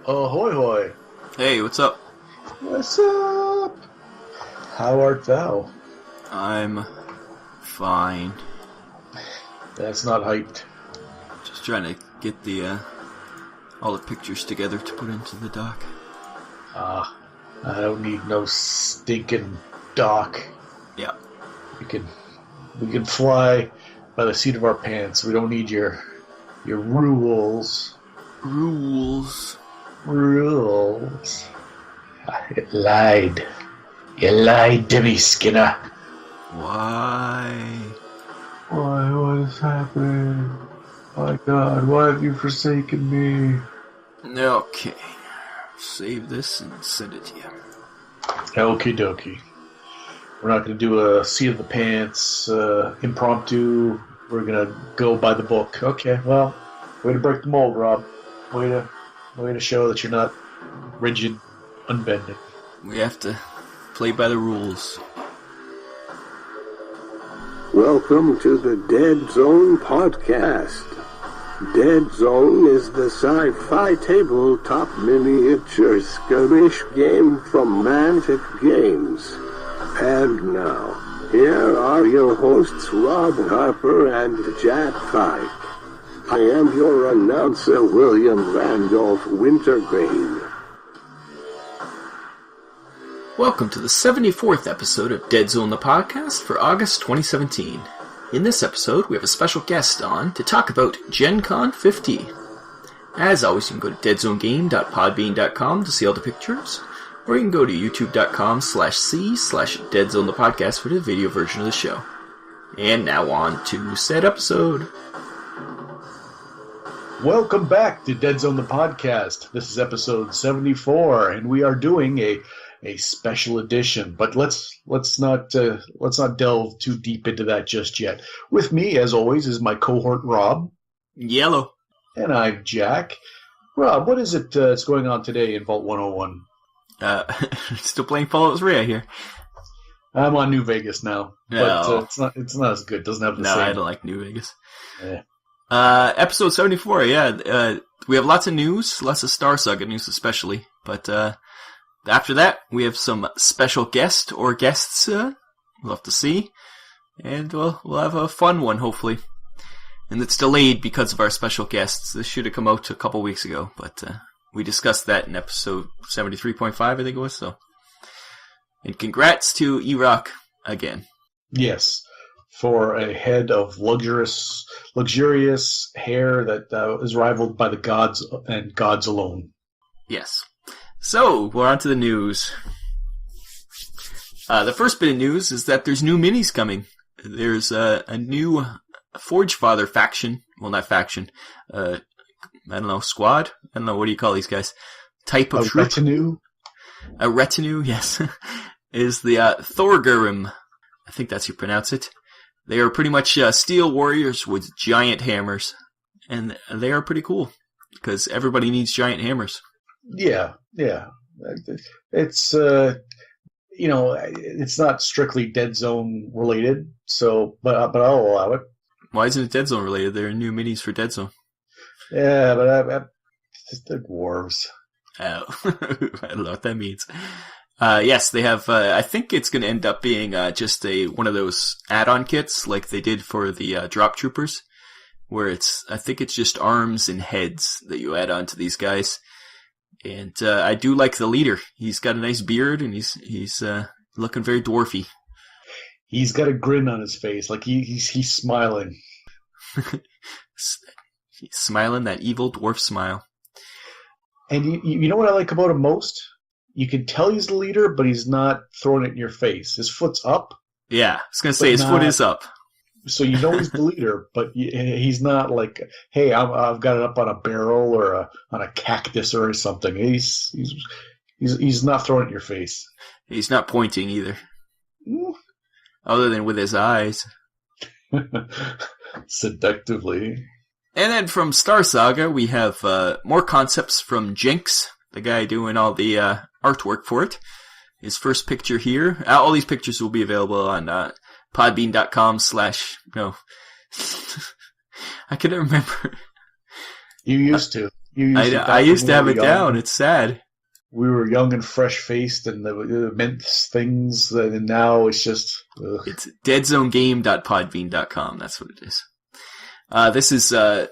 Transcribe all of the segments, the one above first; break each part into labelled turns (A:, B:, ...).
A: Ahoy hoy.
B: Hey, what's up?
A: What's up? How art thou?
B: I'm fine.
A: That's not hyped.
B: Just trying to get the all the pictures together to put into the doc.
A: I don't need no stinking dock.
B: Yeah.
A: We can fly by the seat of our pants. We don't need your rules.
B: Rules.
A: You lied. You lied to me, Skinner.
B: Why?
A: Why? What is happening? My God, why have you forsaken me?
B: Okay. Save this and send it to you.
A: Okie dokie. We're not going to do a seat of the pants, impromptu. We're going to go by the book. Okay, well, way to break the mold, Rob. Way to show that you're not rigid, unbending.
B: We have to play by the rules.
C: Welcome to the Deadzone Podcast. Deadzone is the sci-fi tabletop miniature skirmish game from Mantic Games. And now, here are your hosts Rob Harper and Jack Pike. I am your announcer, William Randolph Wintergreen.
B: Welcome to the 74th episode of Deadzone the Podcast for August 2017. In this episode, we have a special guest on to talk about Gen Con 50. As always, you can go to deadzonegame.podbean.com to see all the pictures, or you can go to youtube.com/c/Deadzone the Podcast for the video version of the show. And now on to said episode.
A: Welcome back to Deadzone the Podcast. This is episode 74, and we are doing a special edition. But let's not delve too deep into that just yet. With me, as always, is my cohort Rob.
B: Yellow.
A: And I'm Jack. Rob, what is it that's going on today in Vault 101?
B: Still playing Fallout 3, I hear.
A: I'm on New Vegas now,
B: No.
A: but it's not as good. Doesn't have the
B: No,
A: same.
B: I don't like New Vegas.
A: Yeah.
B: Episode 74, yeah. We have lots of news, lots of Star Saga news especially, but after that, we have some special guest or guests we'll have to see, and we'll have a fun one, hopefully. And it's delayed because of our special guests. This should have come out a couple weeks ago, but we discussed that in episode 73.5, I think it was, so. And congrats to E-Rock again.
A: Yes, for a head of luxurious hair that is rivaled by the gods and gods alone.
B: Yes. So, we're on to the news. The first bit of news is that there's new minis coming. There's a new Forge Father faction. Well, not faction. I don't know, squad? I don't know, what do you call these guys? Type of troop?
A: Retinue?
B: A retinue, yes. Is the Thorgurim. I think that's how you pronounce it. They are pretty much steel warriors with giant hammers. And they are pretty cool. Because everybody needs giant hammers.
A: Yeah. It's it's not strictly Dead Zone related, so but I'll allow it.
B: Why isn't it Dead Zone related? There are new minis for Dead Zone.
A: Yeah, but they're dwarves.
B: Oh, I don't know what that means. Yes, they have. I think it's going to end up being just one of those add-on kits, like they did for the Drop Troopers, where I think it's just arms and heads that you add on to these guys. And I do like the leader. He's got a nice beard, and he's looking very dwarfy.
A: He's got a grin on his face, like he's smiling.
B: He's smiling that evil dwarf smile.
A: And you know what I like about him most? You can tell he's the leader, but he's not throwing it in your face. His foot's up.
B: Yeah, I was going to say his foot is up. So
A: you know he's the leader, but he's not like, hey, I've got it up on a barrel or on a cactus or something. He's not throwing it in your face.
B: He's not pointing either. Other than with his eyes.
A: Seductively.
B: And then from Star Saga, we have more concepts from Jinx, the guy doing all the artwork for it. His first picture here. All these pictures will be available on podbean.com/ no. I can never remember.
A: You used to.
B: I used to have it down. It's sad.
A: We were young and fresh-faced, and it meant things, and now it's just... Ugh.
B: It's deadzonegame.podbean.com. That's what it is. This is a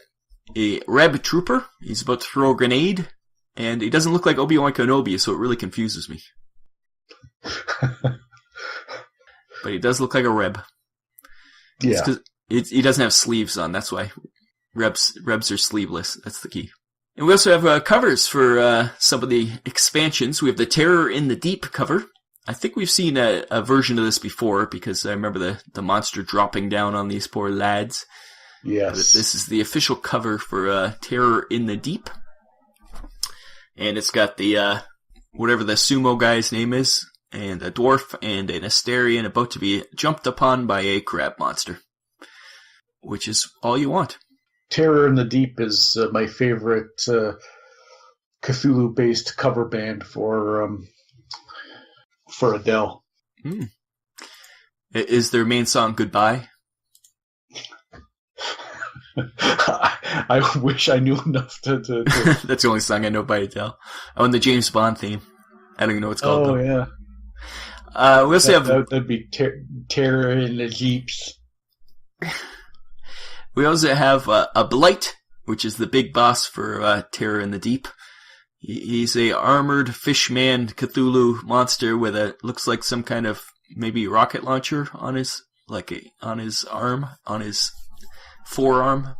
B: Reb Trooper. He's about to throw a grenade, and he doesn't look like Obi-Wan Kenobi, so it really confuses me. But he does look like a Reb.
A: Yeah.
B: He doesn't have sleeves on, that's why. Rebs are sleeveless. That's the key. And we also have covers for some of the expansions. We have the Terror in the Deep cover. I think we've seen a version of this before, because I remember the monster dropping down on these poor lads.
A: Yes.
B: But this is the official cover for Terror in the Deep. And it's got the, whatever the sumo guy's name is, and a dwarf and an Asterian about to be jumped upon by a crab monster. Which is all you want.
A: Terror in the Deep is my favorite Cthulhu-based cover band for Adele.
B: Is their main song Goodbye?
A: I wish I knew enough to...
B: That's the only song I know by Adele. Oh, and the James Bond theme. I don't even know what it's called.
A: Oh,
B: though.
A: yeah.
B: We also have...
A: That'd be Terror in the Deeps.
B: We also have a Blight, which is the big boss for Terror in the Deep. He's a armored fishman Cthulhu monster with looks like some kind of maybe rocket launcher on his forearm.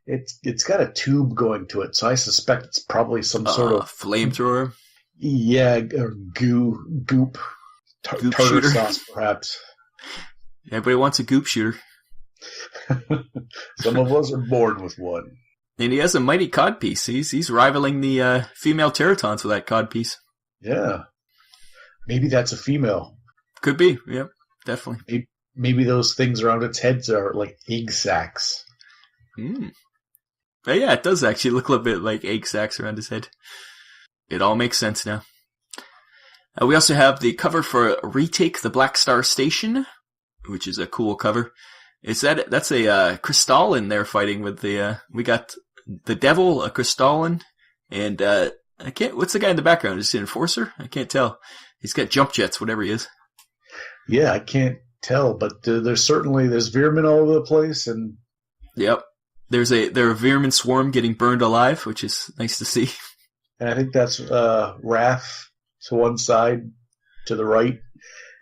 A: It's got a tube going to it, so I suspect it's probably some sort of
B: flamethrower.
A: Yeah, or goop tartar
B: shooter.
A: Sauce, perhaps.
B: Everybody wants a goop shooter.
A: Some of us are born with one.
B: And he has a mighty codpiece. He's rivaling the female Teratons with that codpiece.
A: Yeah. Maybe that's a female.
B: Could be, yep, definitely.
A: Maybe those things around its heads are like egg sacs.
B: But yeah, it does actually look a little bit like egg sacs around his head. It all makes sense now. We also have the cover for Retake the Black Star Station, which is a cool cover. That's a Crystalline there fighting with the we got the Devil, a Crystalline, and what's the guy in the background? Is he an Enforcer? I can't tell. He's got jump jets, whatever he is.
A: Yeah, I can't tell, but there's vermin all over the place, and
B: yep, there's a vermin swarm getting burned alive, which is nice to see.
A: And I think that's Wrath to one side, to the right.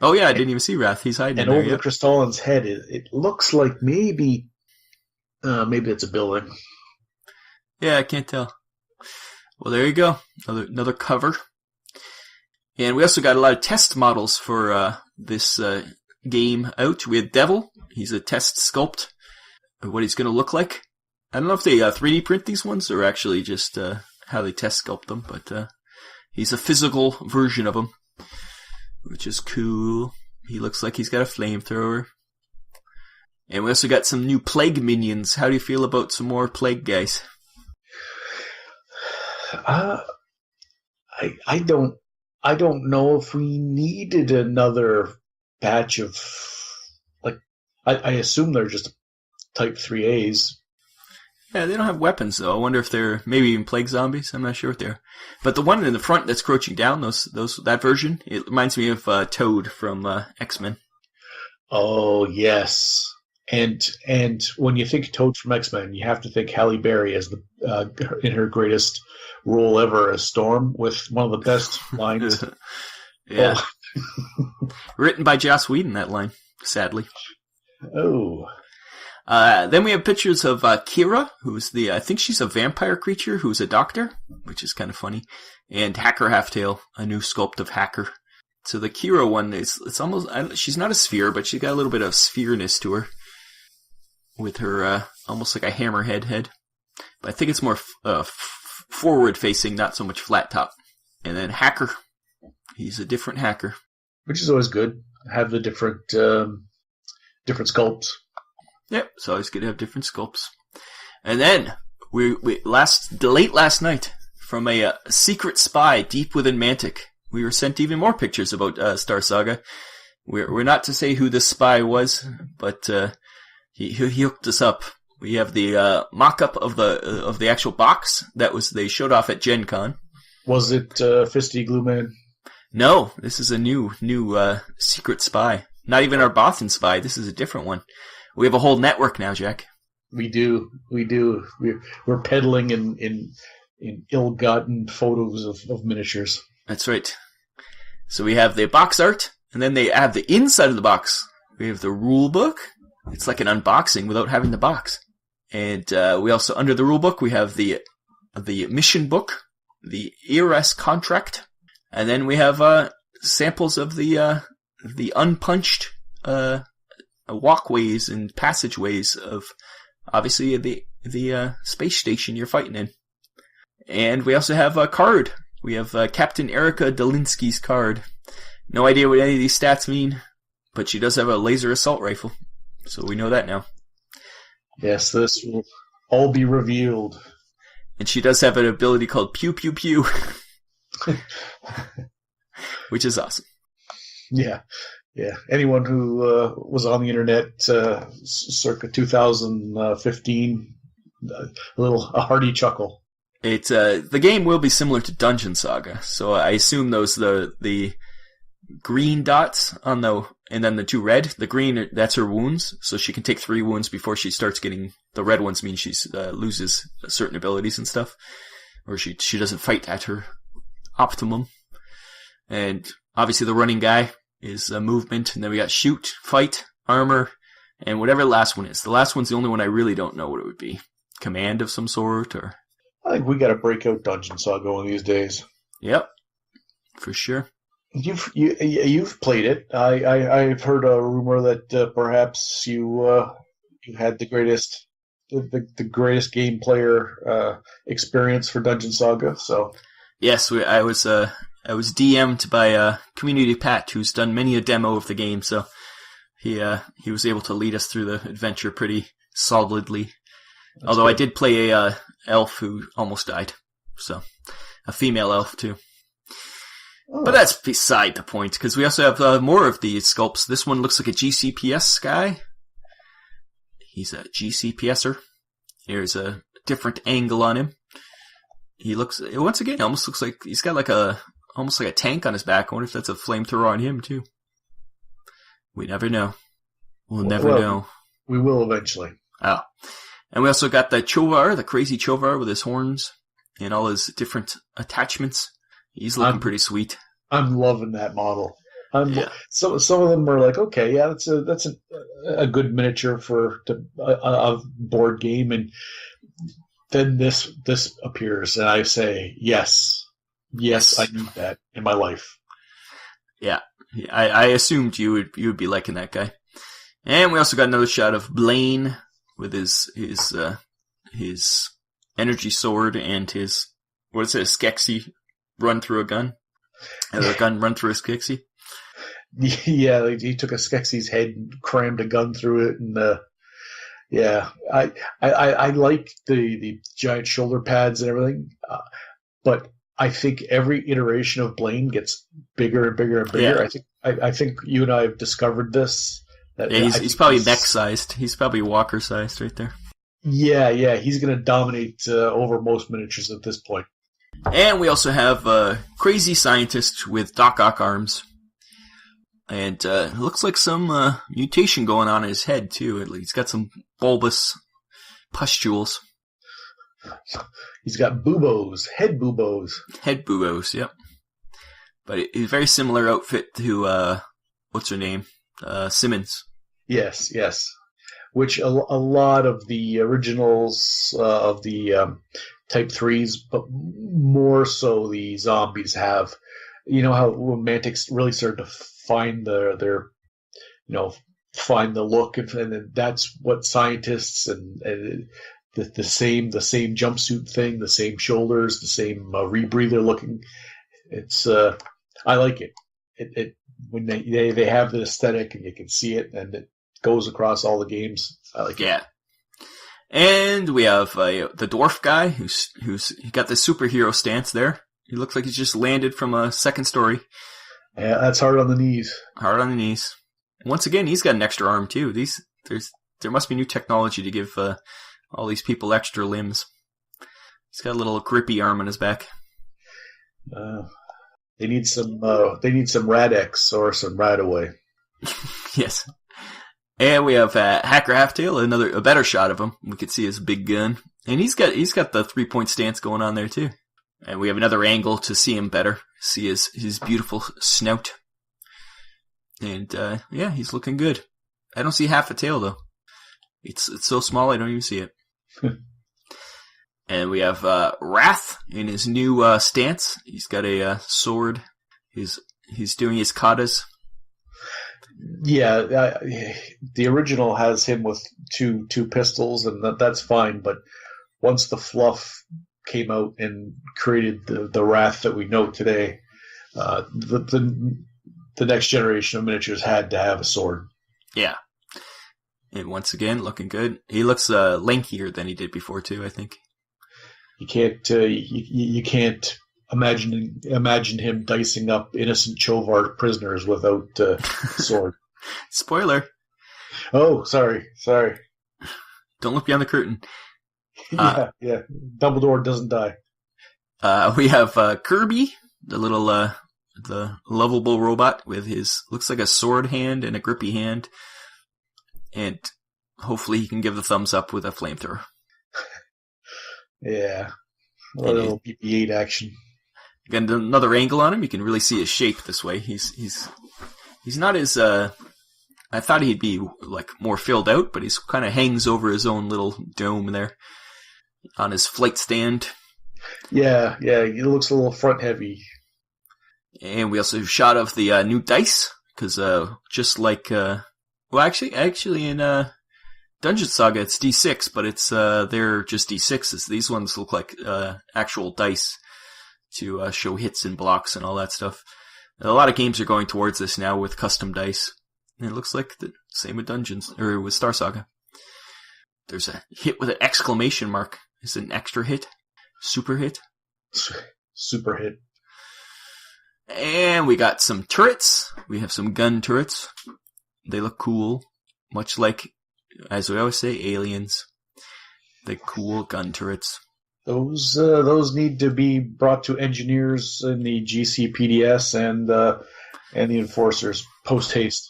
B: Oh yeah, I didn't even see Wrath. He's hiding.
A: And
B: in there,
A: over the Crystalline's head, it looks like maybe it's a building.
B: Yeah, I can't tell. Well, there you go. Another cover. And we also got a lot of test models for this game out. We had Devil. He's a test sculpt of what he's going to look like. I don't know if they 3D print these ones or actually just how they test sculpt them, but he's a physical version of him, which is cool. He looks like he's got a flamethrower. And we also got some new Plague minions. How do you feel about some more Plague guys?
A: I don't know if we needed another batch of, like, I assume they're just Type 3As.
B: Yeah, they don't have weapons, though. I wonder if they're maybe even Plague zombies. I'm not sure what they are. But the one in the front that's crouching down, that version, it reminds me of Toad from X-Men.
A: Oh, yes. And when you think Toad from X-Men, you have to think Halle Berry as in her greatest role ever as Storm, with one of the best lines.
B: Yeah. Written by Joss Whedon, that line, sadly.
A: Oh.
B: Then we have pictures of Kira, who's I think she's a vampire creature who's a doctor, which is kind of funny. And Hacker Halftail, a new sculpt of Hacker. So the Kira one, it's almost, she's not a sphere, but she's got a little bit of sphere-ness to her. With her, almost like a hammerhead head. But I think it's more forward-facing, not so much flat top. And then Hacker. He's a different Hacker.
A: Which is always good. Have the different sculpts.
B: Yep, it's always good to have different sculpts. And then, late last night, from a secret spy deep within Mantic, we were sent even more pictures about Star Saga. We're not to say who this spy was, but he hooked us up We have the mock-up of the actual box they showed off at Gen Con.
A: Was it Fisty Glue Man?
B: No, this is a new secret spy. Not even our Boston spy. This is a different one. We have a whole network now, Jack.
A: We do. We're peddling in ill-gotten photos of miniatures.
B: That's right. So we have the box art, and then they have the inside of the box. We have the rule book. It's like an unboxing without having the box. And we also, under the rule book, we have the mission book, the ERS contract, and then we have samples of the unpunched walkways and passageways of, obviously, the space station you're fighting in. And we also have a card. We have Captain Erica Dolinsky's card. No idea what any of these stats mean, but she does have a laser assault rifle, so we know that now.
A: Yes, this will all be revealed.
B: And she does have an ability called Pew Pew Pew, which is awesome.
A: Yeah. Anyone who was on the internet circa 2015, a hearty chuckle.
B: It's the game will be similar to Dungeon Saga, so I assume those the green dots on and then the two red. The green, that's her wounds, so she can take 3 wounds before she starts getting. The red ones mean she loses certain abilities and stuff, or she doesn't fight at her optimum. And obviously the running guy is movement, and then we got shoot, fight, armor, and whatever the last one is. The last one's the only one I really don't know what it would be. Command of some sort, or...
A: I think we got to break out Dungeon Saga one of these days.
B: Yep, for sure.
A: You've played it. I've heard a rumor that perhaps you had the greatest game player experience for Dungeon Saga. So
B: yes, I was DM'd by Community Pat, who's done many a demo of the game. So he was able to lead us through the adventure pretty solidly. Although I did play a elf who almost died, so a female elf too. Oh. But that's beside the point, because we also have more of the sculpts. This one looks like a GCPS guy. He's a GCPSer. Here's a different angle on him. He looks, once again, almost looks like he's got almost like a tank on his back. I wonder if that's a flamethrower on him too. We never know. We'll never know.
A: We will eventually.
B: Oh. And we also got the Chovar, the crazy Chovar with his horns and all his different attachments. He's looking pretty sweet.
A: I'm loving that model. Some of them are like, okay, yeah, that's a good miniature for a board game, and then this appears, and I say, yes, I need that in my life.
B: Yeah, I assumed you would be liking that guy. And we also got another shot of Blaine with his energy sword and his, what is it, a Skeksis run through a gun? And a gun run through a Skeksis?
A: Yeah, he took a Skeksis head and crammed a gun through it, and I like the giant shoulder pads and everything, but I think every iteration of Blaine gets bigger and bigger and bigger. Yeah. I think you and I have discovered this.
B: He's probably neck-sized. He's probably walker-sized right there.
A: Yeah, he's going to dominate over most miniatures at this point.
B: And we also have a crazy scientist with Doc Ock arms. And it looks like some mutation going on in his head, too. He's got some bulbous pustules.
A: He's got buboes, head buboes.
B: Head buboes, yep. But it's a very similar outfit to, what's her name? Simmons.
A: Yes. Which a lot of the originals of the Type 3s, but more so the zombies have. You know how when Mantics really started to find their find the look, and that's what scientists and the same jumpsuit thing, the same shoulders, the same rebreather looking. It's I like it. It when they have the aesthetic and you can see it, and it goes across all the games. I like it.
B: Yeah. And we have the dwarf guy who's got the superhero stance there. He looks like he's just landed from a second story.
A: Yeah, that's hard on the knees.
B: Hard on the knees. Once again, he's got an extra arm too. There must be new technology to give all these people extra limbs. He's got a little grippy arm on his back.
A: They need some Rad-X or some Radaway.
B: Yes. And we have Hacker Halftail, a better shot of him. We could see his big gun. And he's got the 3-point stance going on there too. And we have another angle to see him better. See his beautiful snout. And he's looking good. I don't see half a tail though. It's so small I don't even see it. And we have Wrath in his new stance. He's got a sword. He's doing his katas.
A: Yeah, the original has him with two pistols, and that's fine. But once the fluff came out and created the Wrath that we know today, the next generation of miniatures had to have a sword. Yeah.
B: And once again, looking good. He looks lankier than he did before too, I think.
A: You can't imagine him dicing up innocent Chovar prisoners without a sword.
B: Spoiler.
A: Oh, sorry.
B: Don't look beyond the curtain.
A: Yeah. Dumbledore doesn't die.
B: We have Kirby, the little the lovable robot with his looks like a sword hand and a grippy hand, and hopefully he can give the thumbs up with a flamethrower.
A: Yeah, a little BB-8 action.
B: Again, another angle on him. You can really see his shape this way. He's not as I thought he'd be like more filled out, but he's kind of hangs over his own little dome there on his flight stand.
A: Yeah, he looks a little front heavy.
B: And we also have a shot of the new dice because just like actually in Dungeon Saga it's D6, but it's they're just D6s. These ones look like actual dice to show hits and blocks and all that stuff. And a lot of games are going towards this now with custom dice. And it looks like the same with Dungeons or with Star Saga. There's a hit with an exclamation mark. Is it an extra hit? Super hit?
A: Super hit.
B: And we got some turrets. We have some gun turrets. They look cool. Much like, as we always say, aliens. The cool gun turrets.
A: Those need to be brought to engineers in the GCPDS and the enforcers post haste.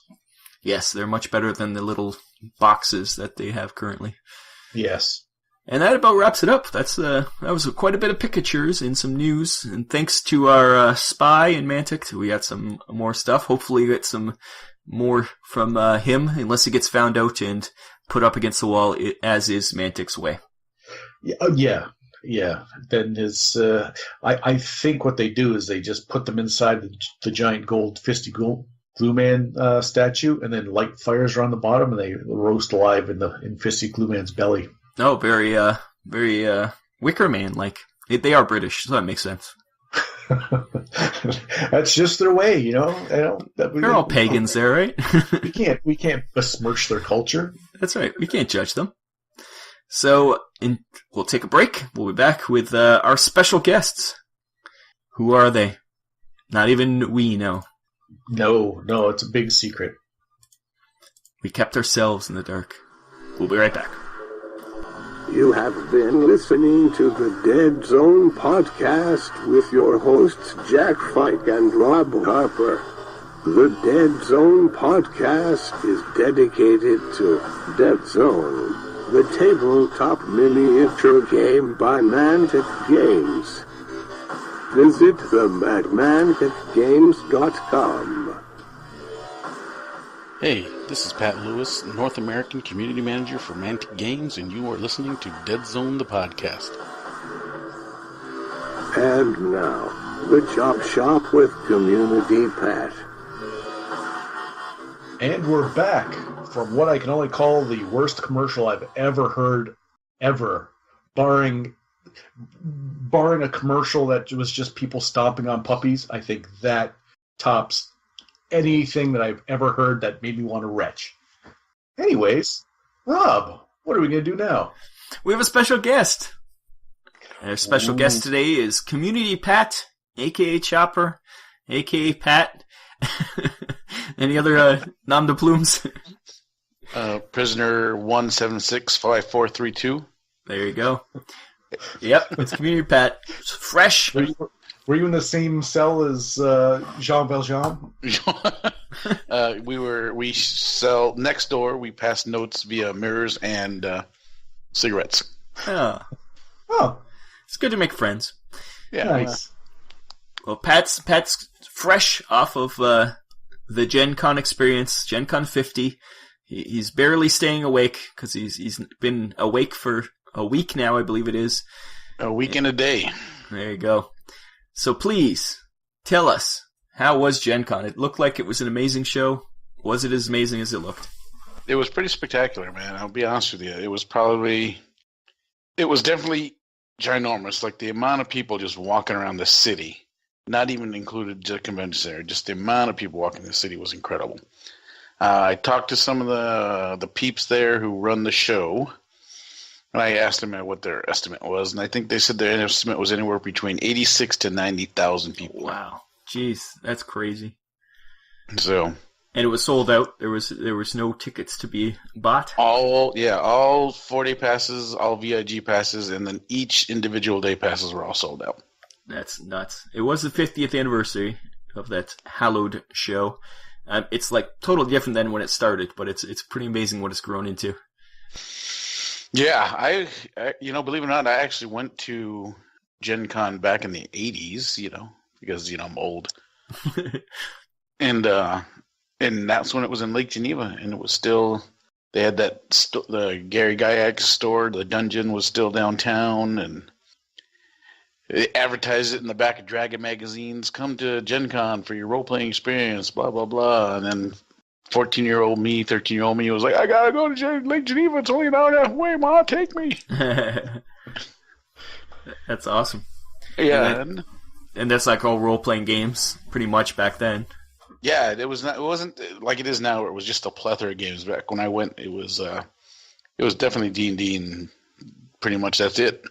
B: Yes, they're much better than the little boxes that they have currently.
A: Yes.
B: And that about wraps it up. That was quite a bit of picatures and some news. And thanks to our spy and Mantic, we got some more stuff. Hopefully get some more from him, unless he gets found out and put up against the wall, as is Mantic's way.
A: Yeah. Then his, I think what they do is they just put them inside the giant gold fisty glue man statue, and then light fires around the bottom, and they roast alive in fisty glue man's belly.
B: Oh, very Wicker Man like. They are British, so that makes sense.
A: That's just their way, you know.
B: They're all pagans there, right?
A: we can't besmirch their culture.
B: That's right. We can't judge them. So, we'll take a break. We'll be back with our special guests. Who are they? Not even we know.
A: No, it's a big secret.
B: We kept ourselves in the dark. We'll be right back.
C: You have been listening to the Deadzone Podcast with your hosts Jack Fike and Rob Harper. The Deadzone Podcast is dedicated to Deadzone, the tabletop miniature game by Mantic Games. Visit them at manticgames.com.
D: Hey, this is Pat Lewis, North American Community Manager for Mantic Games, and you are listening to Deadzone the Podcast.
C: And now, the Chop Shop with Community Pat.
A: And we're back from what I can only call the worst commercial I've ever heard, ever, barring a commercial that was just people stomping on puppies. I think that tops anything that I've ever heard that made me want to retch. Anyways, Rob, what are we going to do now?
B: We have a special guest. Our special guest today is Community Pat, a.k.a. Chopper, a.k.a. Pat. Any other nom de plumes?
D: Prisoner 1765432.
B: There you go. Yep, it's Community Pat. It's fresh.
A: Were you in the same cell as Jean Valjean?
D: We sell next door. We pass notes via mirrors and cigarettes.
B: Oh, it's good to make friends.
D: Yeah,
A: nice.
B: Well, Pat's fresh off of the Gen Con experience, Gen Con 50. He's barely staying awake because he's been awake for a week now, I believe it is.
D: A week and a day.
B: There you go. So please, tell us, how was Gen Con? It looked like it was an amazing show. Was it as amazing as it looked?
D: It was pretty spectacular, man. I'll be honest with you. It was definitely ginormous. Like the amount of people just walking around the city, not even included the convention center, just the amount of people walking the city was incredible. I talked to some of the peeps there who run the show, and I asked them what their estimate was, and I think they said their estimate was anywhere between 86 to 90,000 people.
B: Wow, jeez, that's crazy.
D: So,
B: and it was sold out. There was no tickets to be bought.
D: All 4-day passes, all VIG passes, and then each individual day passes were all sold out.
B: That's nuts. It was the 50th anniversary of that hallowed show. It's like totally different than when it started, but it's pretty amazing what it's grown into.
D: Yeah, I believe it or not, I actually went to Gen Con back in the 80s, because, I'm old. And that's when it was in Lake Geneva, and it was still, they had the Gary Gygax store, the dungeon was still downtown, and they advertised it in the back of Dragon magazines, come to Gen Con for your role-playing experience, blah, blah, blah, and then 14-year-old me, 13-year-old me was like, I gotta go to Lake Geneva, it's only an hour and a half away, Ma, take me.
B: That's awesome.
D: Yeah.
B: And that's like all role-playing games, pretty much back then.
D: Yeah, it wasn't like it is now, where it was just a plethora of games. Back when I went, it was definitely D&D, and pretty much that's it.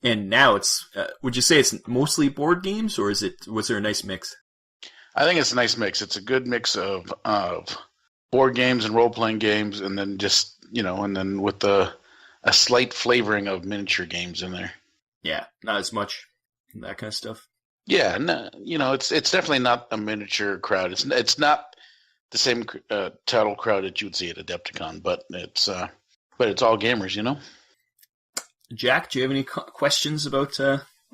B: And now it's, would you say it's mostly board games, or was there a nice mix?
D: I think it's a nice mix. It's a good mix of board games and role-playing games, and then just, and then with a slight flavoring of miniature games in there.
B: Yeah, not as much, that kind of stuff.
D: Yeah, no, it's definitely not a miniature crowd. It's not the same title crowd that you would see at Adepticon, but it's all gamers,
B: Jack, do you have any questions about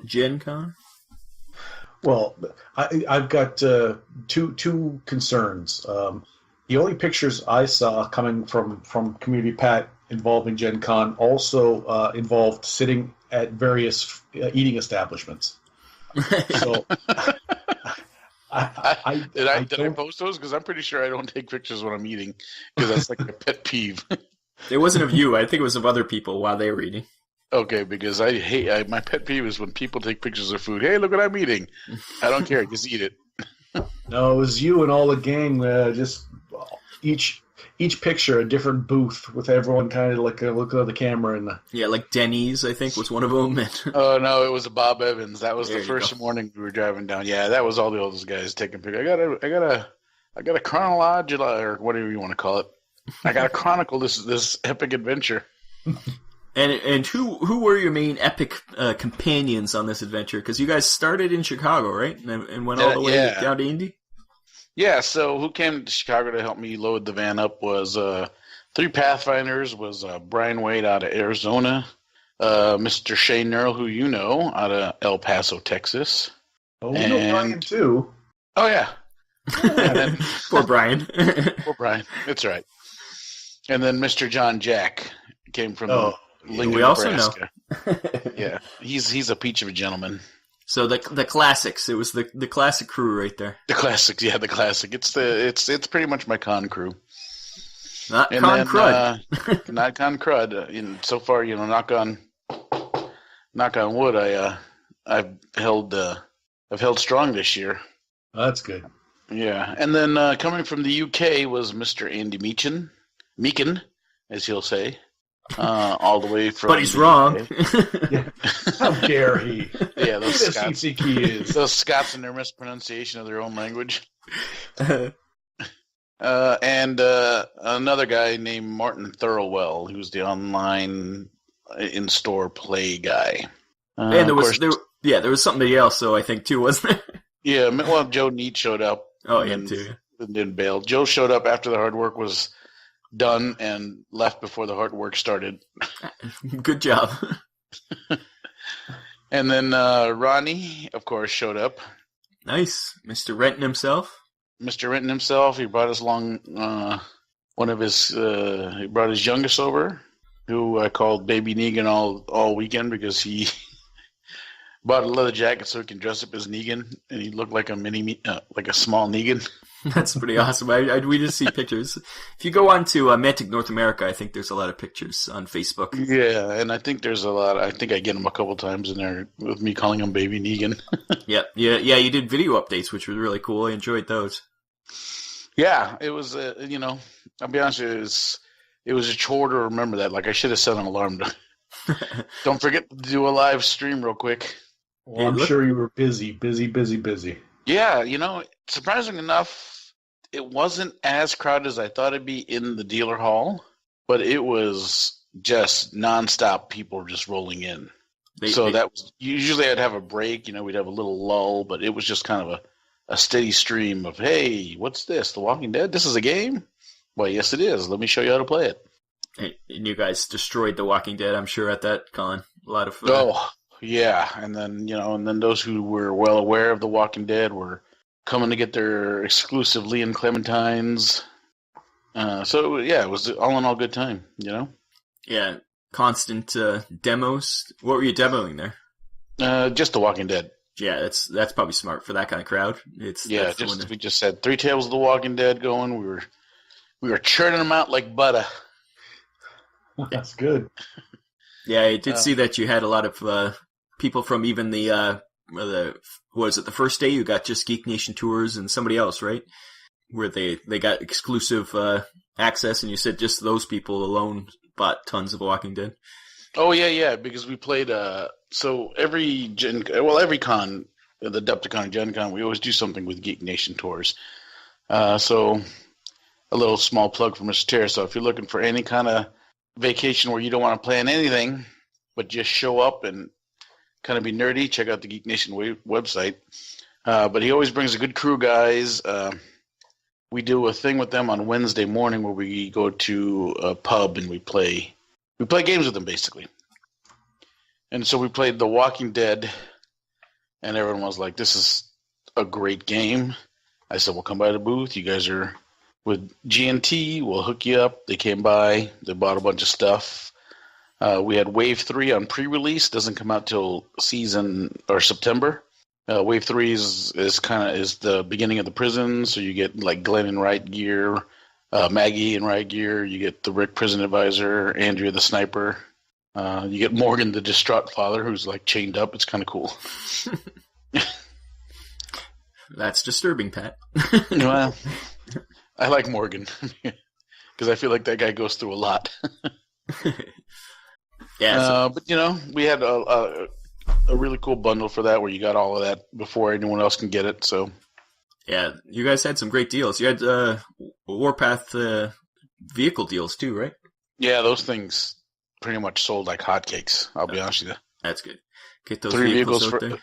B: Gen Con?
A: Well, I've got two concerns. The only pictures I saw coming from Community Pat involving Gen Con also involved sitting at various eating establishments. So,
D: did I post those? Because I'm pretty sure I don't take pictures when I'm eating, because that's like a pet peeve.
B: It wasn't of you. I think it was of other people while they were eating.
D: Okay, because my pet peeve is when people take pictures of food. Hey, look what I'm eating. I don't care. Just eat it.
A: No, it was you and all the gang. Just each picture a different booth with everyone kind of like looking at the camera and.
B: Yeah, like Denny's, I think, was one of them.
D: Oh no, it was Bob Evans. That was the first morning we were driving down. Yeah, that was all the oldest guys taking pictures. I got a chronological, or whatever you want to call it. I got to chronicle this epic adventure.
B: And who were your main epic companions on this adventure? Because you guys started in Chicago, right? And went all the way down to Indy?
D: Yeah, so who came to Chicago to help me load the van up was 3 Pathfinders, was Brian Wade out of Arizona, Mr. Shane Nerl, who you know, out of El Paso, Texas.
A: Oh, we know Brian too.
D: Oh, yeah. Then,
B: Poor Brian.
D: Poor Brian. That's right. And then Mr. John Jack came from Lincoln,
B: we also
D: Nebraska.
B: know.
D: Yeah, he's a peach of a gentleman.
B: So the classics. It was the classic crew right there.
D: The classics, yeah, the classic. It's pretty much my con crew.
B: Not con crud.
D: Not con crud. And so far, knock on wood, I've held strong this year.
A: That's good.
D: Yeah, and then coming from the UK was Mr. Andy Meakin, as he'll say. All the way from.
B: But he's wrong.
A: Yeah. How dare he?
D: Yeah, those
A: Who does
D: Scots.
A: he think he is?
D: Those Scots and their mispronunciation of their own language. And another guy named Martin Thurlwell, who's the online in-store play guy.
B: And there was something else, so I think, too, wasn't there?
D: Yeah, well, Joe Neat showed up.
B: Oh, yeah, too.
D: And then bailed. Joe showed up after the hard work was done and left before the hard work started.
B: Good job.
D: And then Ronnie, of course, showed up.
B: Nice. Mr. Renton himself.
D: Mr. Renton himself. He brought us along he brought his youngest over, who I called Baby Negan all weekend because he bought a leather jacket so he can dress up as Negan, and he looked like a small Negan.
B: That's pretty awesome. We just see pictures. If you go on to Mantic North America, I think there's a lot of pictures on Facebook.
D: Yeah, and I think there's a lot. I think I get them a couple times in there with me calling him Baby Negan.
B: Yeah. You did video updates, which were really cool. I enjoyed those.
D: Yeah, it was. I'll be honest with you, it was a chore to remember that. Like I should have set an alarm. Don't forget to do a live stream real quick.
A: Well, I'm sure you were busy.
D: Yeah, surprisingly enough, it wasn't as crowded as I thought it'd be in the dealer hall, but it was just nonstop people just rolling in. That was usually I'd have a break, we'd have a little lull, but it was just kind of a steady stream of, hey, what's this? The Walking Dead? This is a game? Well, yes, it is. Let me show you how to play it.
B: And you guys destroyed The Walking Dead, I'm sure, at that con. A lot of fun.
D: Oh, yeah. And then those who were well aware of The Walking Dead were coming to get their exclusive Leon Clementines. It was all in all good time,
B: Yeah, constant demos. What were you demoing there?
D: Just The Walking Dead.
B: Yeah, that's probably smart for that kind of crowd.
D: We just had 3 tables of The Walking Dead going. We were churning them out like butter.
A: That's good.
B: Yeah, I did see that you had a lot of people from even the first day you got just Geek Nation tours and somebody else, right? Where they got exclusive access, and you said just those people alone bought tons of Walking Dead.
D: Oh yeah, because we played. So every con, the Adepticon and Gen Con, we always do something with Geek Nation tours. So a little small plug for Mr. Terra. So if you're looking for any kind of vacation where you don't want to plan anything, but just show up and kind of be nerdy, check out the Geek Nation website. But he always brings a good crew, guys. We do a thing with them on Wednesday morning where we go to a pub and we play games with them, basically. And so we played The Walking Dead, and everyone was like, this is a great game. I said, well, come by the booth. You guys are with GNT. We'll hook you up. They came by. They bought a bunch of stuff. We had Wave 3 on pre-release. Doesn't come out till September. Wave 3 is the beginning of the prison, so you get like Glenn and Riot gear, Maggie and Riot gear. You get the Rick prison advisor, Andrea the sniper. You get Morgan the distraught father, who's like chained up. It's kind of cool.
B: That's disturbing, Pat.
D: Well, I like Morgan because I feel like that guy goes through a lot.
B: Yeah,
D: but we had a really cool bundle for that where you got all of that before anyone else can get it. So
B: yeah, you guys had some great deals. You had Warpath vehicle deals too, right?
D: Yeah, those things pretty much sold like hotcakes. I'll be honest with you.
B: That's good. Get those
D: 3
B: vehicles out there.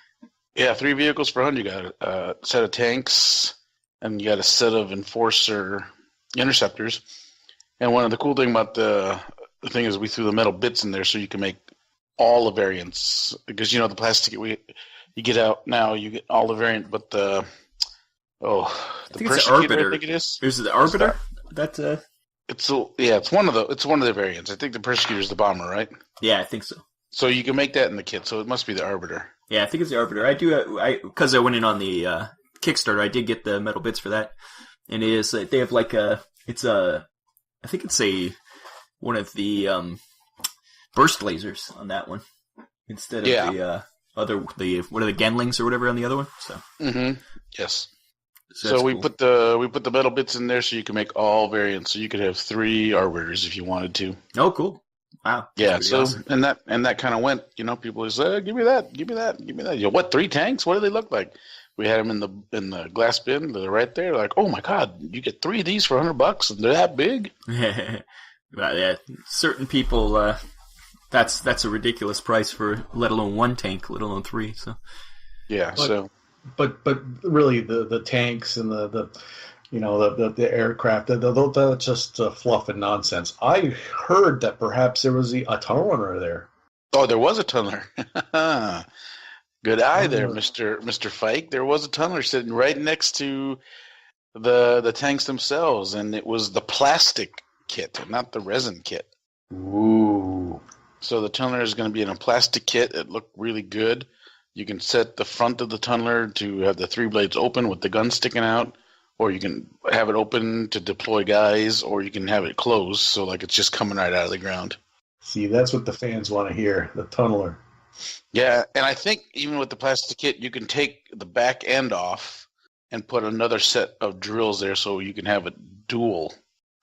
D: Yeah, 3 vehicles for $100. You got a set of tanks, and you got a set of Enforcer interceptors. And one of the cool thing about the thing is we threw the metal bits in there so you can make all the variants. Because, the plastic you get out now, you get all the variant, but the
B: Arbiter.
D: I think it is.
B: Is it the Arbiter?
D: It's one of the variants. I think the Persecutor is the bomber, right?
B: Yeah, I think so.
D: So you can make that in the kit. So it must be the Arbiter.
B: Yeah, I think it's the Arbiter. Because I went in on the Kickstarter, I did get the metal bits for that, and it is they have like one of the burst lasers on that one instead of the what are the Genlings or whatever on the other one. So
D: yes.
B: So
D: we
B: cool.
D: put the metal bits in there so you can make all variants. So you could have 3 Arbiters if you wanted to.
B: Oh, cool! Wow.
D: Yeah. So awesome. and that kind of went. People say, give me that. What 3 tanks? What do they look like? We had them in the glass bin. They're right there. Like, oh my god, you get 3 of these for $100, and they're that big.
B: Well, yeah, certain people That's a ridiculous price for let alone one tank, let alone three. So
D: Yeah,
A: but really the tanks and the aircraft, that's just fluff and nonsense. I heard that perhaps there was a tunnel runner there.
D: Oh, there was a tunneler. Good eye there, Mr. Fike. There was a tunneler sitting right next to the tanks themselves, and it was the plastic kit, not the resin kit.
A: Ooh.
D: So the tunneler is going to be in a plastic kit. It looked really good. You can set the front of the tunneler to have the 3 blades open with the gun sticking out, or you can have it open to deploy guys, or you can have it closed so like it's just coming right out of the ground.
A: See, that's what the fans want to hear, the tunneler.
D: Yeah, and I think even with the plastic kit, you can take the back end off and put another set of drills there so you can have it dual.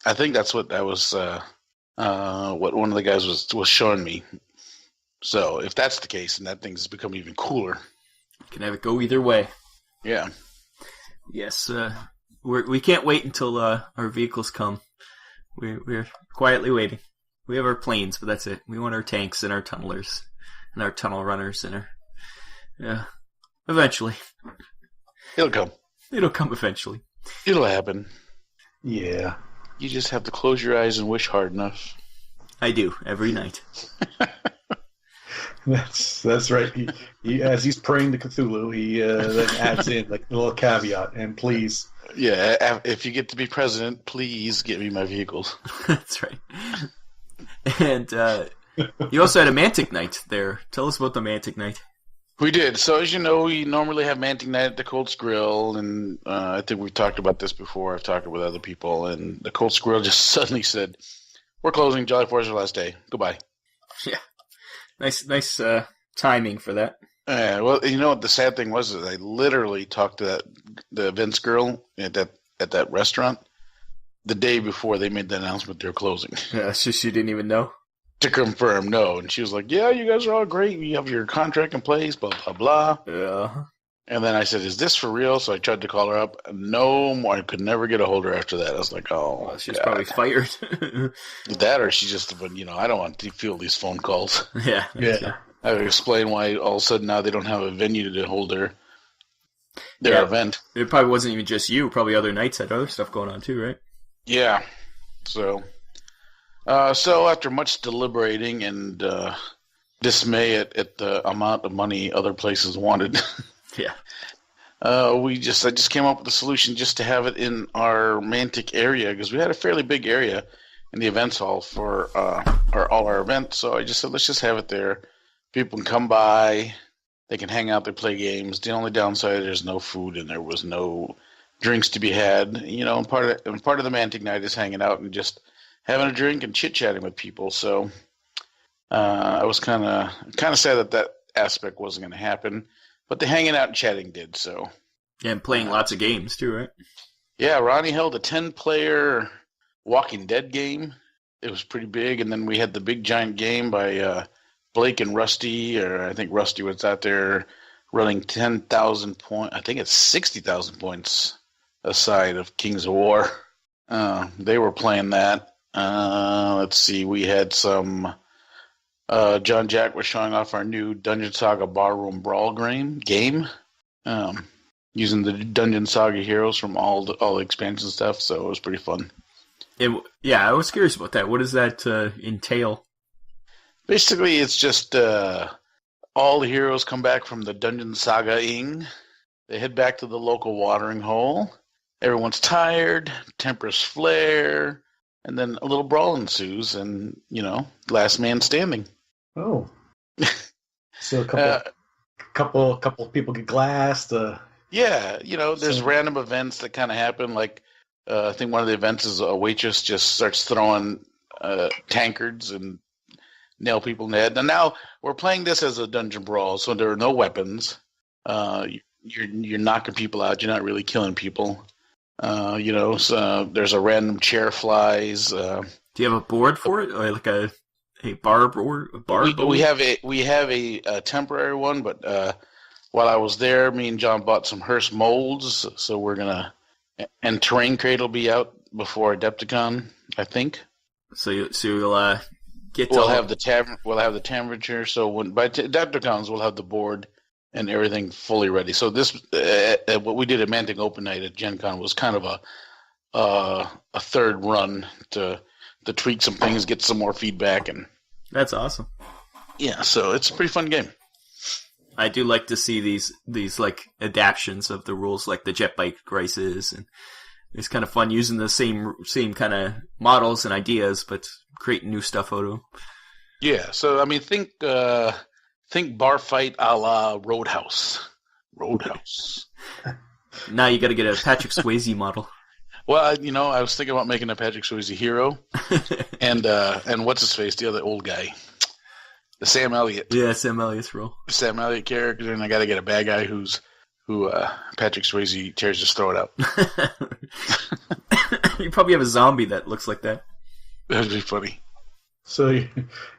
D: I think that's what that was, what one of the guys was showing me. So if that's the case, then that thing's become even cooler.
B: You can have it go either way.
D: Yeah.
B: Yes, we can't wait until our vehicles come. We're quietly waiting. We have our planes, but that's it. We want our tanks and our tunnelers and our tunnel runners and our... Yeah. Eventually.
D: It'll come.
B: It'll come eventually.
D: It'll happen.
A: Yeah.
D: You just have to close your eyes and wish hard enough.
B: I do, every night.
A: That's right. He as he's praying to Cthulhu, he then adds in like a little caveat, and please.
D: Yeah, if you get to be president, please get me my vehicles.
B: That's right. And you also had a Mantic Night there. Tell us about the Mantic Night.
D: We did. So as you know, we normally have Mantic Night at the Colts Grill, and I think we've talked about this before. I've talked with other people, and the Colts Grill just suddenly said, "We're closing. July 4th is our last day. Goodbye."
B: Yeah. Nice timing for that.
D: Well, you know what the sad thing was? Is I literally talked to the Vince girl at that restaurant the day before they made the announcement they're closing.
B: Yeah, so she didn't even know?
D: To confirm, no. And she was like, "Yeah, you guys are all great. You have your contract in place, blah, blah, blah."
B: Yeah.
D: And then I said, "Is this for real?" So I tried to call her up. No more. I could never get a hold of her after that. I was like, "Oh,
B: well, she's probably fired."
D: That, or she just, I don't want to feel these phone calls.
B: Yeah.
D: I would explain why all of a sudden now they don't have a venue to hold their event.
B: It probably wasn't even just you. Probably other nights had other stuff going on too, right?
D: Yeah. So after much deliberating and dismay at the amount of money other places wanted,
B: yeah,
D: I just came up with a solution just to have it in our Mantic area, because we had a fairly big area in the events hall for all our events. So I just said, let's just have it there. People can come by, they can hang out, they play games. The only downside, there's no food and there was no drinks to be had. And part of the Mantic Night is hanging out and just having a drink and chit-chatting with people. So I was kind of sad that aspect wasn't going to happen. But the hanging out and chatting did, so.
B: Yeah, and playing lots of games too, right?
D: Yeah, Ronnie held a 10-player Walking Dead game. It was pretty big. And then we had the big giant game by Blake and Rusty, or I think Rusty was out there running 10,000 points. I think it's 60,000 points aside of Kings of War. They were playing that. Let's see, we had some... John Jack was showing off our new Dungeon Saga Barroom Brawl game, using the Dungeon Saga heroes from all the expansion stuff, so it was pretty fun.
B: I was curious about that. What does that entail?
D: Basically, it's just all the heroes come back from the Dungeon Saga-ing. They head back to the local watering hole. Everyone's tired, tempers flare, and then a little brawl ensues, and, last man standing.
A: Oh. So a couple people get glassed.
D: Yeah, there's random events that kind of happen. Like, I think one of the events is a waitress just starts throwing tankards and nail people in the head. And now we're playing this as a dungeon brawl, so there are no weapons. You're knocking people out. You're not really killing people. So there's a random chair flies. Do
B: you have a board for it, or like a barb or a barb?
D: We have a temporary one, but while I was there, me and John bought some Hearst molds, so and Terrain Crate will be out before Adepticon, I think.
B: So you'll
D: we'll have the temperature. So when by Adepticons, we'll have the board and everything fully ready. So this, what we did at Mantic Open Night at Gen Con was kind of a third run to tweak some things, get some more feedback, and
B: that's awesome.
D: Yeah, so it's a pretty fun game.
B: I do like to see these like adaptions of the rules, like the jet bike races, and it's kind of fun using the same kind of models and ideas, but creating new stuff out of them.
D: Yeah, so I mean, think bar fight a la Roadhouse. Roadhouse.
B: Now you got to get a Patrick Swayze model.
D: Well, I was thinking about making a Patrick Swayze hero, and what's his face, the other old guy. The Sam Elliott.
B: Yeah, Sam Elliott's role.
D: Sam Elliott character, and I got to get a bad guy who Patrick Swayze tears his throat out.
B: You probably have a zombie that looks like that.
D: That'd be funny.
A: So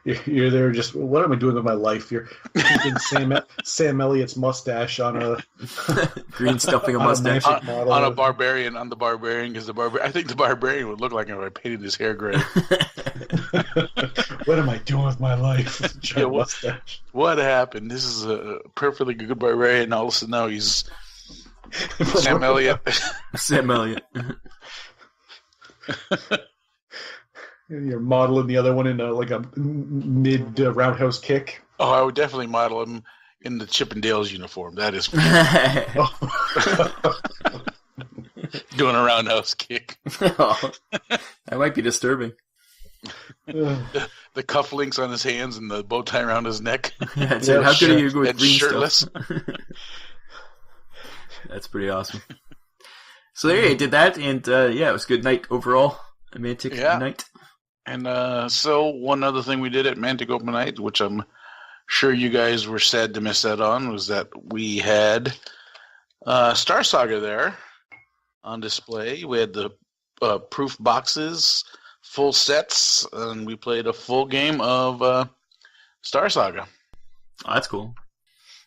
A: you're there just, what am I doing with my life? You're keeping Sam Elliott's mustache on a
B: green stuffing a mustache
D: on a barbarian, because I think the barbarian would look like him if I painted his hair gray.
A: What am I doing with my life? Mustache.
D: What happened? This is a perfectly good barbarian, and all of a sudden now he's Sam Elliott.
B: Sam Elliott.
A: And you're modeling the other one in a mid roundhouse kick.
D: Oh, I would definitely model him in the Chippendales uniform. That is doing a roundhouse kick.
B: Oh, that might be disturbing.
D: The cufflinks on his hands and the bow tie around his neck.
B: That's it. How good are you with
D: and
B: green
D: shirtless?
B: Stuff? That's pretty awesome. So there you did that, and it was a good night overall. A Mantic night.
D: And so one other thing we did at Mantic Open Night, which I'm sure you guys were sad to miss out on, was that we had Star Saga there on display. We had the proof boxes, full sets, and we played a full game of Star Saga.
B: Oh, that's cool.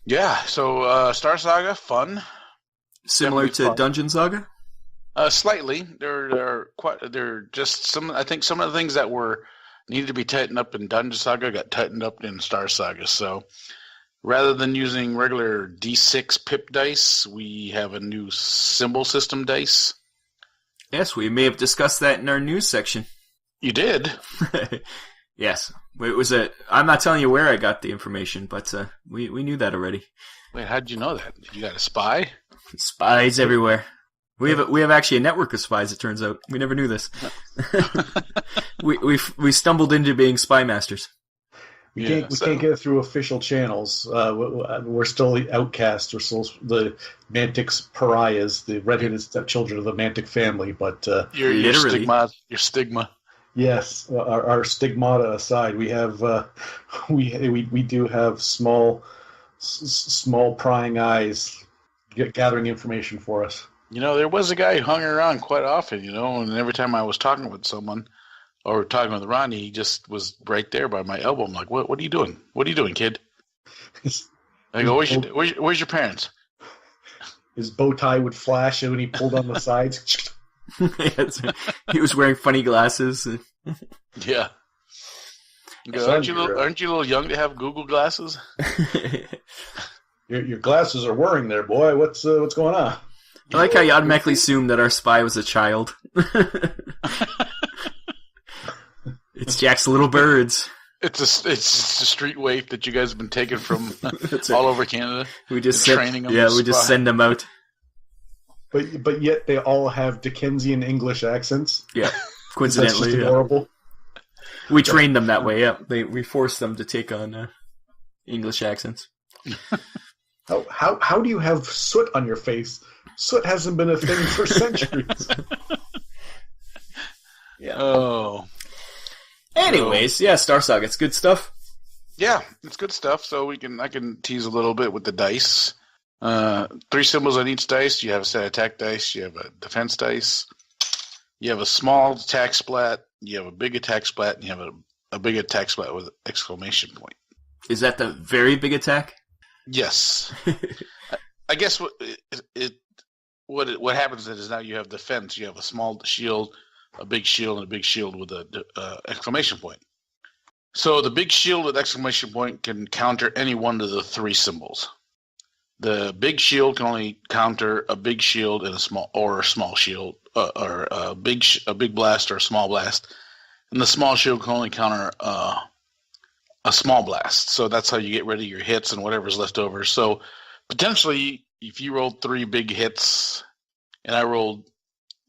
D: Yeah, so Star Saga, fun.
B: Similar
D: Definitely
B: to
D: fun.
B: Dungeon Saga?
D: Slightly. They're just some. I think some of the things that needed to be tightened up in Dungeon Saga got tightened up in Star Saga. So rather than using regular D6 pip dice, we have a new symbol system dice.
B: Yes, we may have discussed that in our news section.
D: You did?
B: Yes. It was I'm not telling you where I got the information, but we knew that already.
D: Wait, how did you know that? You got a spy?
B: Spies everywhere. We have actually a network of spies. It turns out we never knew this. we stumbled into being spy masters.
A: We can't get it through official channels. We're still the outcasts. We're still the Mantic's pariahs, the red-headed stepchildren of the Mantic family. But
D: your stigma.
A: Yes, our stigmata aside, we have we do have small prying eyes gathering information for us.
D: There was a guy who hung around quite often, and every time I was talking with someone or talking with Ronnie, he just was right there by my elbow. I'm like, what are you doing? What are you doing, kid? I go, where's your parents?
A: His bow tie would flash when he pulled on the sides.
B: He was wearing funny glasses.
D: Yeah. Go, aren't you a little young to have Google glasses?
A: Your glasses are whirring there, boy. What's going on?
B: I like how you automatically assumed that our spy was a child. It's Jack's little birds.
D: It's a street waif that you guys have been taking from all over Canada.
B: We just
D: training them.
B: Yeah, we just send them out.
A: But yet they all have Dickensian English accents.
B: Yeah, coincidentally,
A: That's just adorable.
B: We trained them that way. Yeah, we forced them to take on English accents.
A: How do you have soot on your face? Soot hasn't been a thing for centuries.
B: Yeah.
D: Oh.
B: Anyways, Star Saga, it's good stuff.
D: Yeah, it's good stuff. So I can tease a little bit with the dice. 3 symbols on each dice. You have a set of attack dice. You have a defense dice. You have a small attack splat. You have a big attack splat, and you have a big attack splat with exclamation point.
B: Is that the very big attack?
D: Yes. I guess what happens is now you have defense. You have a small shield, a big shield, and a big shield with a exclamation point. So the big shield with exclamation point can counter any one of the 3 symbols. The big shield can only counter a big shield and a small shield, or a big blast or a small blast, and the small shield can only counter a small blast. So that's how you get rid of your hits and whatever's left over. So potentially, if you rolled 3 big hits, and I rolled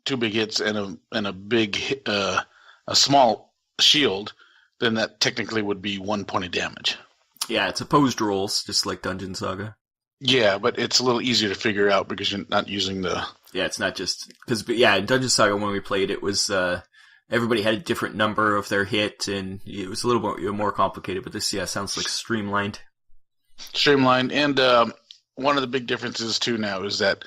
D: 2 big hits and a small shield, then that technically would be 1 point of damage.
B: Yeah, it's opposed rolls, just like Dungeon Saga.
D: Yeah, but it's a little easier to figure out because you're not using the...
B: Yeah, it's not just... Because, yeah, in Dungeon Saga, when we played, it was... everybody had a different number of their hit, and it was a little more complicated, but this, sounds like streamlined.
D: Streamlined, and one of the big differences, too, now is that,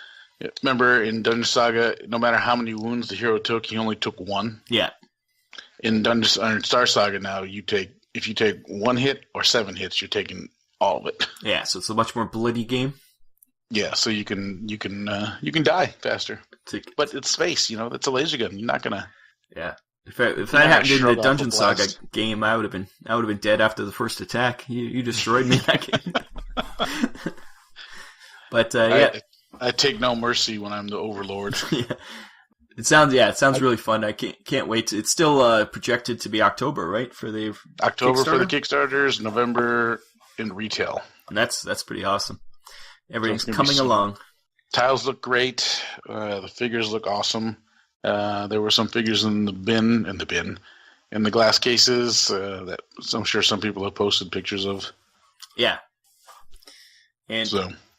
D: remember, in Dungeon Saga, no matter how many wounds the hero took, he only took 1.
B: Yeah.
D: In Star Saga now, if you take 1 hit or 7 hits, you're taking all of it.
B: Yeah, so it's a much more bloody game.
D: Yeah, so you can die faster. But it's space, it's a laser gun. You're not gonna.
B: Yeah. If that happened in the Dungeon Saga game, I would have been dead after the first attack. You destroyed me in that game. But yeah,
D: I take no mercy when I'm the Overlord.
B: Yeah. It sounds really fun. I can't wait. It's still projected to be October, right? For the
D: October for the Kickstarters, November in retail.
B: And that's pretty awesome. Everything's coming along.
D: Tiles look great. The figures look awesome. There were some figures in the glass cases that I'm sure some people have posted pictures of.
B: Yeah. And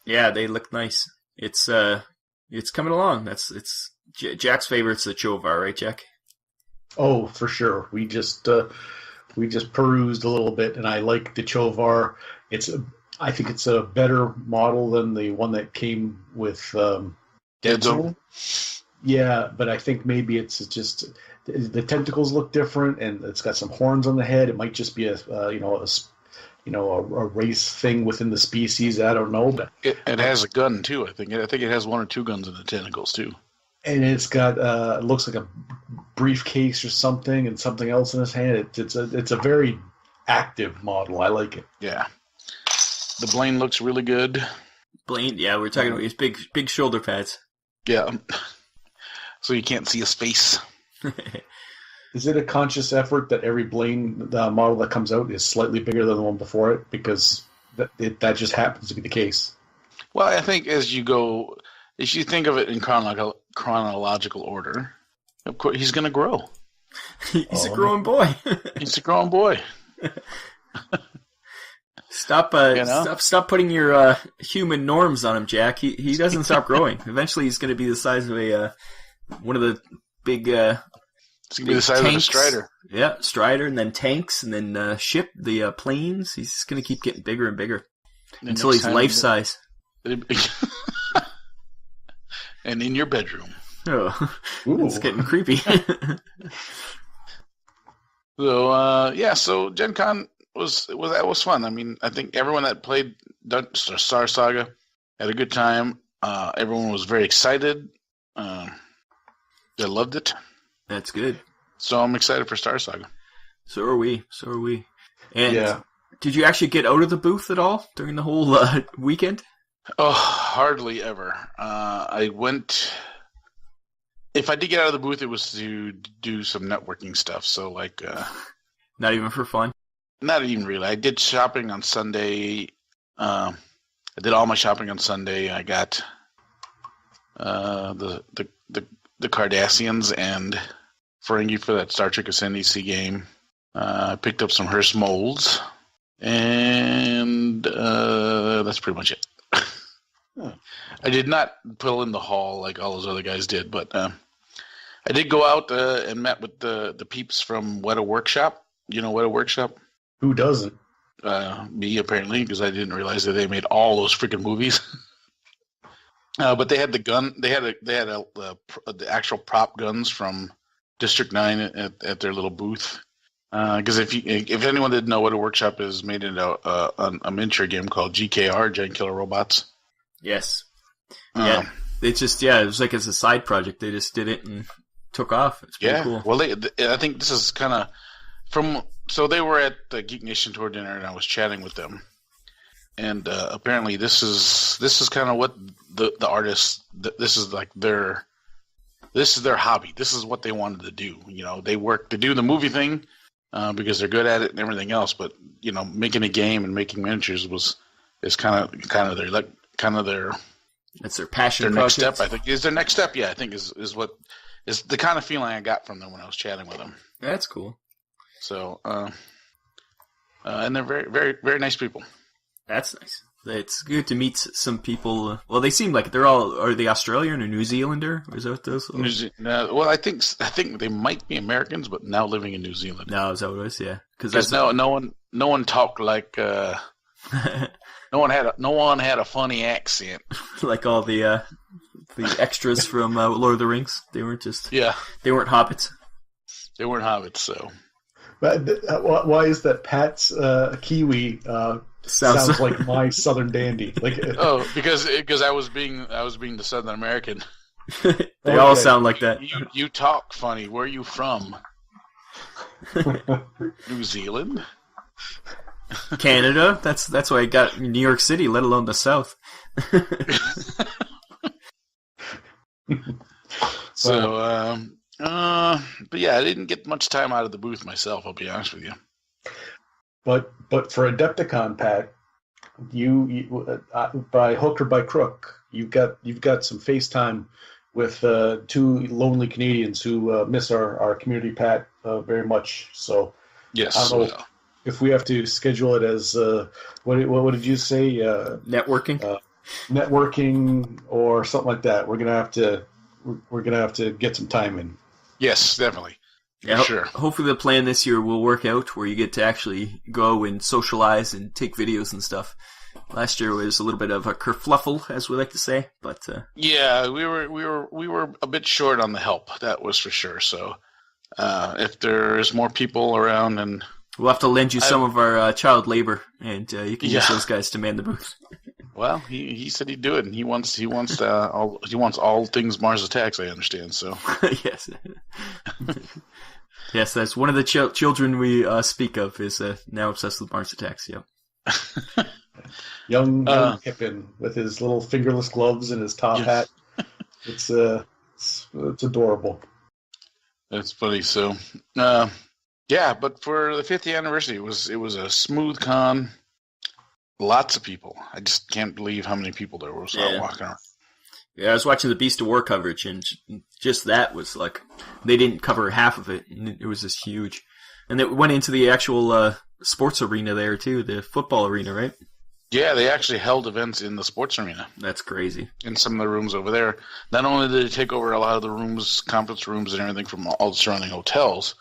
B: yeah, they look nice. It's coming along. It's Jack's favorite's the Chovar, right, Jack?
A: Oh, for sure. We just perused a little bit, and I like the Chovar. I think it's a better model than the one that came with Deadzone. Yeah, but I think maybe it's just the tentacles look different, and it's got some horns on the head. It might just be a race thing within the species. I don't know, but
D: it has a gun too. I think it has 1 or 2 guns in the tentacles too.
A: And it's got it looks like a briefcase or something, and something else in his hand. It's a very active model. I like it.
D: Yeah, the Blaine looks really good.
B: Blaine, yeah, we're talking about his big shoulder pads.
D: Yeah, so you can't see his face.
A: Is it a conscious effort that every Blaine model that comes out is slightly bigger than the one before it? Because that just happens to be the case.
D: Well, I think as you think of it in chronological order, of course, he's going to grow.
B: He's a growing boy.
D: He's a growing boy.
B: Stop putting your human norms on him, Jack. He doesn't stop growing. Eventually, he's going to be the size of one of the big.
D: It's going to be the size of a Strider.
B: Yeah, Strider, and then tanks, and then the planes. He's going to keep getting bigger and bigger until he's life size.
D: And in your bedroom.
B: Oh, it's getting creepy.
D: So Gen Con was fun. I mean, I think everyone that played Star Saga had a good time. Everyone was very excited. They loved it.
B: That's good.
D: So I'm excited for Star Saga.
B: So are we. And did you actually get out of the booth at all during the whole weekend?
D: Oh, hardly ever. I went. If I did get out of the booth, it was to do some networking stuff. So,
B: not even for fun.
D: Not even really. I did shopping on Sunday. I did all my shopping on Sunday. I got the Cardassians and Ferengi for that Star Trek Ascendancy game. I picked up some Hearst molds, and that's pretty much it. I did not pull in the hall like all those other guys did, but I did go out and met with the peeps from Weta Workshop. You know Weta Workshop?
A: Who doesn't?
D: Me, apparently, because I didn't realize that they made all those freaking movies. But they had the gun. They had the actual prop guns from District 9 at their little booth. Because if anyone didn't know what a workshop is, made into a miniature game called GKR, Giant Killer Robots.
B: Yes. Yeah. It was like it's a side project. They just did it and took off. It's pretty cool.
D: Well, I think this is kind of So they were at the Geek Nation Tour dinner, and I was chatting with them. And apparently, this is kind of what the artists. This is like their hobby. This is what they wanted to do. They do the movie thing because they're good at it and everything else. But making a game and making miniatures is kind of their
B: That's their passion.
D: Their next step, I think, is their next step. Yeah, I think is the kind of feeling I got from them when I was chatting with them.
B: That's cool.
D: So, and they're very, very, very nice people. That's
B: nice. It's good to meet some people. Well, they seem like are they Australian or New Zealander? Or is that what those?
D: Well, I think they might be Americans, but now living in New Zealand.
B: No, is that what it is? Yeah,
D: because no one talked like no one had a funny accent
B: like all the extras from Lord of the Rings. They weren't they weren't hobbits.
D: They weren't hobbits, so.
A: But why is that Pat's Kiwi sounds like my Southern dandy?
D: Because I was being the Southern American.
B: They all sound like that.
D: You talk funny. Where are you from? New Zealand?
B: Canada? That's why I got New York City, let alone the South.
D: So, but yeah, I didn't get much time out of the booth myself, I'll be honest with you.
A: But for Adepticon, Pat, you by hook or by crook, you've got some FaceTime with two lonely Canadians who miss our community, Pat, very much. So
D: yes,
A: I don't know if we have to schedule it as what did you say?
B: Networking,
A: networking, or something like that. We're gonna have to get some time in.
D: Yes, definitely.
B: Yeah,
D: sure.
B: Hopefully the plan this year will work out where you get to actually go and socialize and take videos and stuff. Last year was a little bit of a kerfluffle, as we like to say, but
D: yeah, we were a bit short on the help. That was for sure. So if there's more people around, and
B: we'll have to lend you some of our child labor, and you can use those guys to man the booth.
D: Well, he said he'd do it, and he wants all things Mars Attacks. I understand. So
B: yes, yes, that's one of the children we speak of is now obsessed with Mars Attacks. Yep.
A: Young Pippin with his little fingerless gloves and his top hat. It's adorable.
D: That's funny. So, yeah, but for the 50th anniversary, it was a smooth con. Lots of people. I just can't believe how many people there was walking around.
B: Yeah, I was watching the Beast of War coverage, and just that was like, they didn't cover half of it, and it was just huge. And it went into the actual sports arena there, too, the football arena, right?
D: Yeah, they actually held events in the sports arena.
B: That's crazy.
D: In some of the rooms over there. Not only did they take over a lot of the rooms, conference rooms and everything from all the surrounding hotels,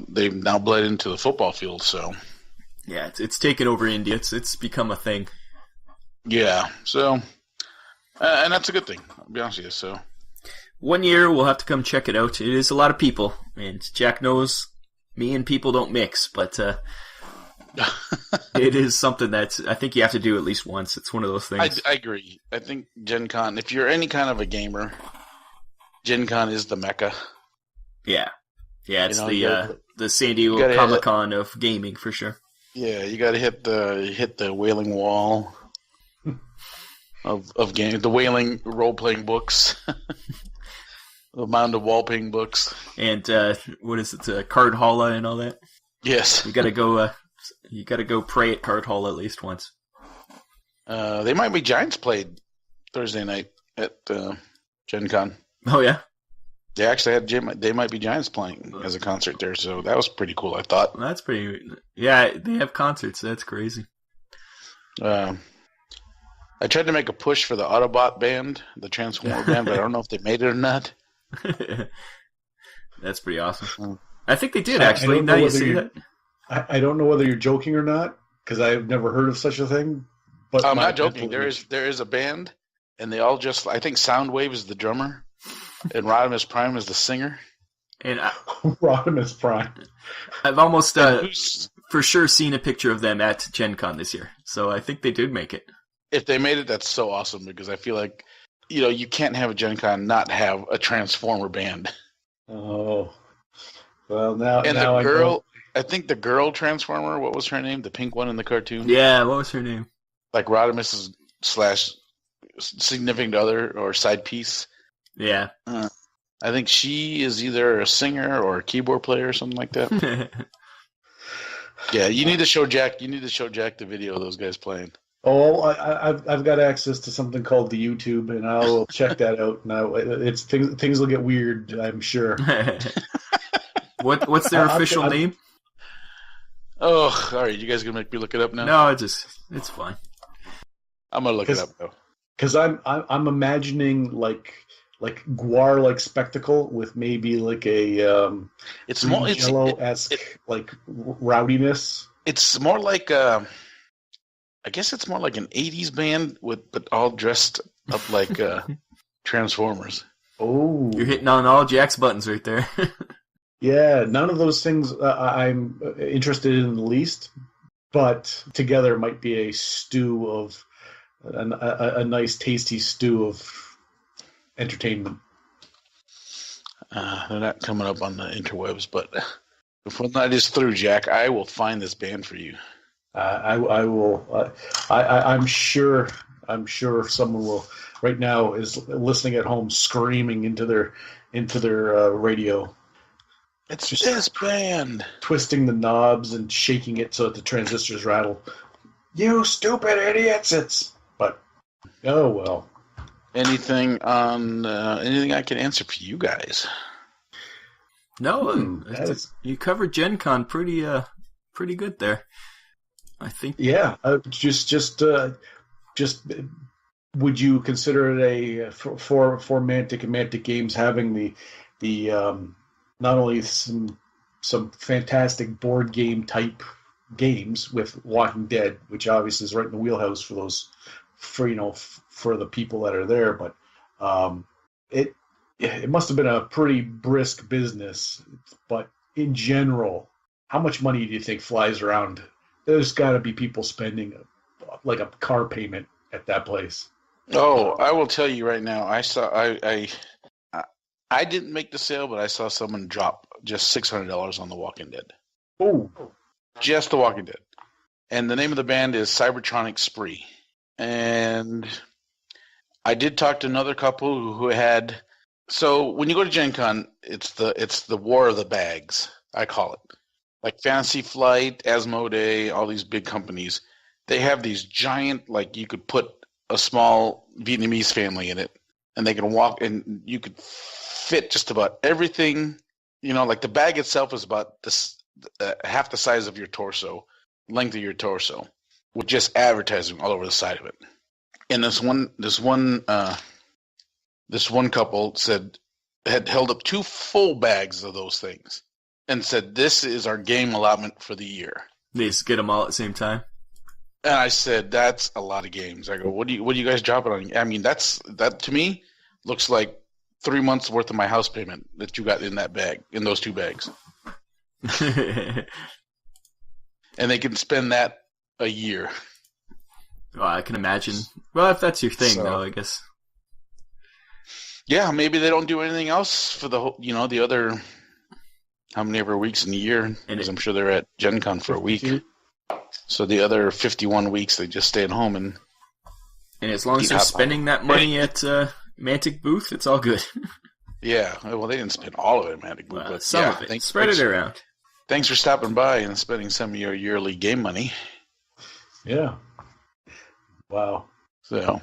D: they've now bled into the football field, so...
B: Yeah, it's taken over India. It's become a thing.
D: Yeah, so... and that's a good thing, I'll be honest with you, so...
B: One year, we'll have to come check it out. It is a lot of people, and Jack knows me and people don't mix, but it is something that I think you have to do at least once. It's one of those things.
D: I agree. I think Gen Con, if you're any kind of a gamer, Gen Con is the mecca.
B: Yeah. Yeah, it's the San Diego Comic-Con of gaming, for sure. Yeah,
D: you gotta hit the wailing wall of game, the wailing role-playing books. The amount of wall-playing books.
B: And, what is it, Card Halla and all that?
D: Yes.
B: You gotta go pray at Card Hall at least once.
D: They Might Be Giants played Thursday night at Gen Con.
B: Oh, yeah?
D: They actually had They Might Be Giants playing as a concert there, so that was pretty cool, I thought.
B: That's pretty... Yeah, they have concerts. That's crazy.
D: I tried to make a push for the Autobot band, the Transformer band, but I don't know if they made it or not.
B: That's pretty awesome. I think they did, actually. Now you see that.
A: I don't know whether you're joking or not, because I've never heard of such a thing. But
D: I'm not joking. There is a band, and they all just... I think Soundwave is the drummer, and Rodimus Prime is the singer.
B: And
A: Rodimus Prime.
B: I've almost for sure seen a picture of them at Gen Con this year, so I think they did make it.
D: If they made it, that's so awesome, because I feel like, you can't have a Gen Con not have a Transformer band.
A: Oh. Well, now
D: And
A: now
D: the girl, I think the girl Transformer, what was her name? The pink one in the cartoon?
B: Yeah, what was her name?
D: Like Rodimus's / significant other or side piece.
B: Yeah.
D: I think she is either a singer or a keyboard player or something like that. Yeah, you need to show Jack. You need to show Jack the video of those guys playing.
A: Oh, I've got access to something called the YouTube, and I'll check that out. Now it's things will get weird, I'm sure.
B: What's their official name?
D: Oh, all right. You guys gonna make me look it up now?
B: No, it's fine.
D: I'm gonna look it up though.
A: Because I'm imagining like Guar spectacle with maybe like a
D: It's more
A: Jello-esque like rowdiness.
D: It's more like I guess it's more like an '80s band but all dressed up like Transformers.
A: Oh,
B: you're hitting on all Jack's buttons right there.
A: Yeah, none of those things I'm interested in the least, but together might be a stew of a nice, tasty stew of entertainment.
D: They're not coming up on the interwebs, but before the night is through, Jack, I will find this band for you.
A: I will. I'm sure. I'm sure someone will. Right now, is listening at home, screaming into their radio.
D: It's just this band.
A: Twisting the knobs and shaking it so that the transistors rattle. You stupid idiots! But, oh well.
D: Anything I can answer for you guys?
B: No, you covered Gen Con pretty good there. I think.
A: Yeah, just would you consider it for Mantic and Mantic Games having the not only some fantastic board game type games with Walking Dead, which obviously is right in the wheelhouse for those for the people that are there, but it must have been a pretty brisk business. But in general, how much money do you think flies around? There's got to be people spending like a car payment at that place.
D: Oh, I will tell you right now. I didn't make the sale, but I saw someone drop just $600 on The Walking Dead.
A: Oh,
D: just The Walking Dead, and the name of the band is Cybertronic Spree. And I did talk to another couple who had. So when you go to Gen Con, it's the war of the bags, I call it. Like Fantasy Flight, Asmodee, all these big companies, they have these giant, like you could put a small Vietnamese family in it, and they can walk, and you could fit just about everything. Like the bag itself is about this half the size of your torso, length of your torso, with just advertising all over the side of it. And this one couple had held up 2 full bags of those things and said, "This is our game allotment for the year."
B: They just get them all at the same time.
D: And I said, "That's a lot of games." I go, "What do you guys drop it on?" I mean, that to me looks like 3 months worth of my house payment that you got in that bag, in those 2 bags. And they can spend that a year.
B: Well, I can imagine. Well, if that's your thing, though, I guess.
D: Yeah, maybe they don't do anything else for the whole, the other how many ever weeks in the year, because I'm sure they're at Gen Con for a week. So the other 51 weeks, they just stay at home and
B: as long as they're spending that money at Mantic booth, it's all good.
D: Yeah, well, they didn't spend all of it at Mantic booth, but
B: some of it. Spread it around.
D: Thanks for stopping by and spending some of your yearly game money.
A: Yeah. Wow.
D: So.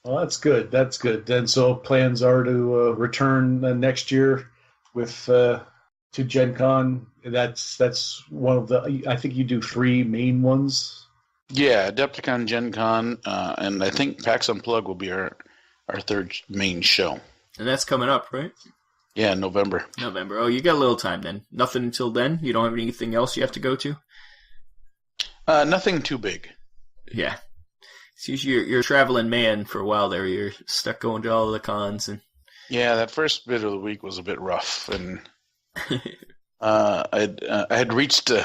A: Well, that's good. That's good. Then, so plans are to return next year with to Gen Con. That's one of the. I think you do 3 main ones.
D: Yeah, Adepticon, Gen Con, and I think PAX Unplugged will be our 3rd main show.
B: And that's coming up, right?
D: Yeah, November.
B: Oh, you got a little time then. Nothing until then? You don't have anything else you have to go to?
D: Nothing too big.
B: Yeah. It's usually you're a traveling man for a while there. You're stuck going to all the cons.
D: Yeah, that first bit of the week was a bit rough. And I had reached a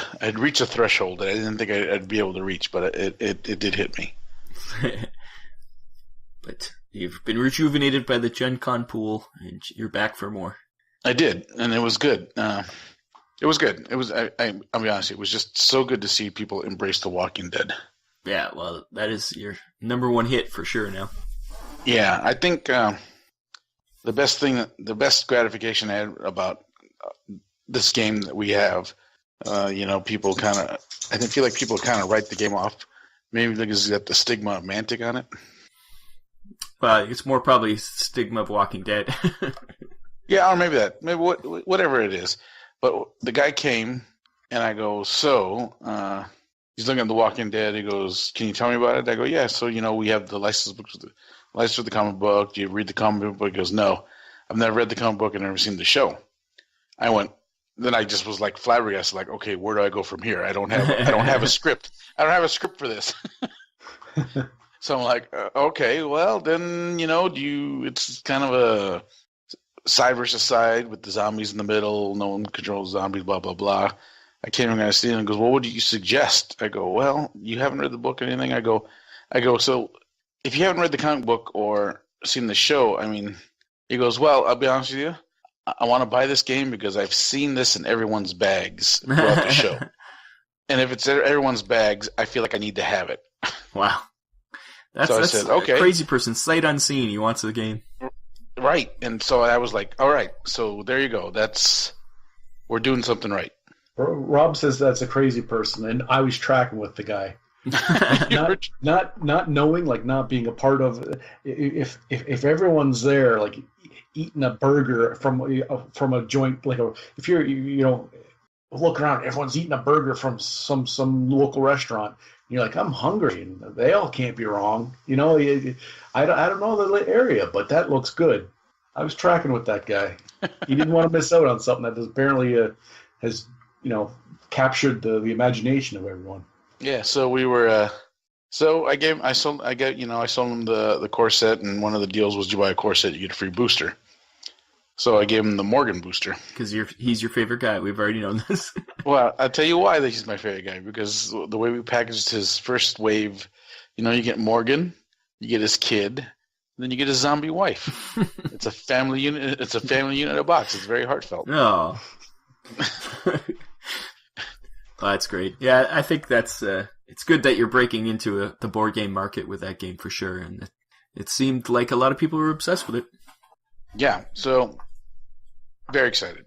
D: threshold that I didn't think I'd be able to reach, but it did hit me.
B: But you've been rejuvenated by the Gen Con pool, and you're back for more.
D: I did, and it was good. It was good. It was. I'll be honest. It was just so good to see people embrace The Walking Dead.
B: Yeah, well, that is your number one hit for sure now.
D: Yeah, I think the best gratification I had about this game that we have, people kind of, I feel like people kind of write the game off, maybe because it's got the stigma of Mantic on it.
B: Well, it's more probably stigma of Walking Dead.
D: Yeah, or maybe whatever it is. But the guy came, and I go, so, he's looking at The Walking Dead. He goes, can you tell me about it? I go, yeah. So, we have the license for the comic book. Do you read the comic book? He goes, no. I've never read the comic book and never seen the show. Then I just was like flabbergasted, like, okay, where do I go from here? I don't have a script. I don't have a script for this. So I'm like, okay, well, then, it's kind of a side versus side with the zombies in the middle. No one controls zombies, blah, blah, blah. I came and I see him and goes, well, what do you suggest? I go, well, you haven't read the book or anything? I go, so if you haven't read the comic book or seen the show, he goes, well, I'll be honest with you. I want to buy this game because I've seen this in everyone's bags throughout the show. And if it's everyone's bags, I feel like I need to have it.
B: Wow.
D: I said, okay.
B: A crazy person, sight unseen. He wants the game.
D: Right. And so I was like, all right, so there you go. We're doing something right.
A: Rob says that's a crazy person, and I was tracking with the guy. not knowing, like not being a part of. If everyone's there, like eating a burger from a joint, like if you're look around, everyone's eating a burger from some local restaurant. And you're like, I'm hungry, and they all can't be wrong. I don't know the area, but that looks good. I was tracking with that guy. He didn't want to miss out on something that apparently has captured the imagination of everyone.
D: Yeah, so we were. So I sold him the core set, and one of the deals was you buy a core set, you get a free booster. So I gave him the Morgan booster.
B: Because he's your favorite guy. We've already known this.
D: Well, I'll tell you why that he's my favorite guy. Because the way we packaged his first wave, you get Morgan, you get his kid, then you get his zombie wife. It's a family unit. It's a family unit in a box. It's very heartfelt.
B: Oh. Well, that's great. Yeah, I think that's it's good that you're breaking into the board game market with that game for sure, and it seemed like a lot of people were obsessed with it.
D: Yeah, so very excited.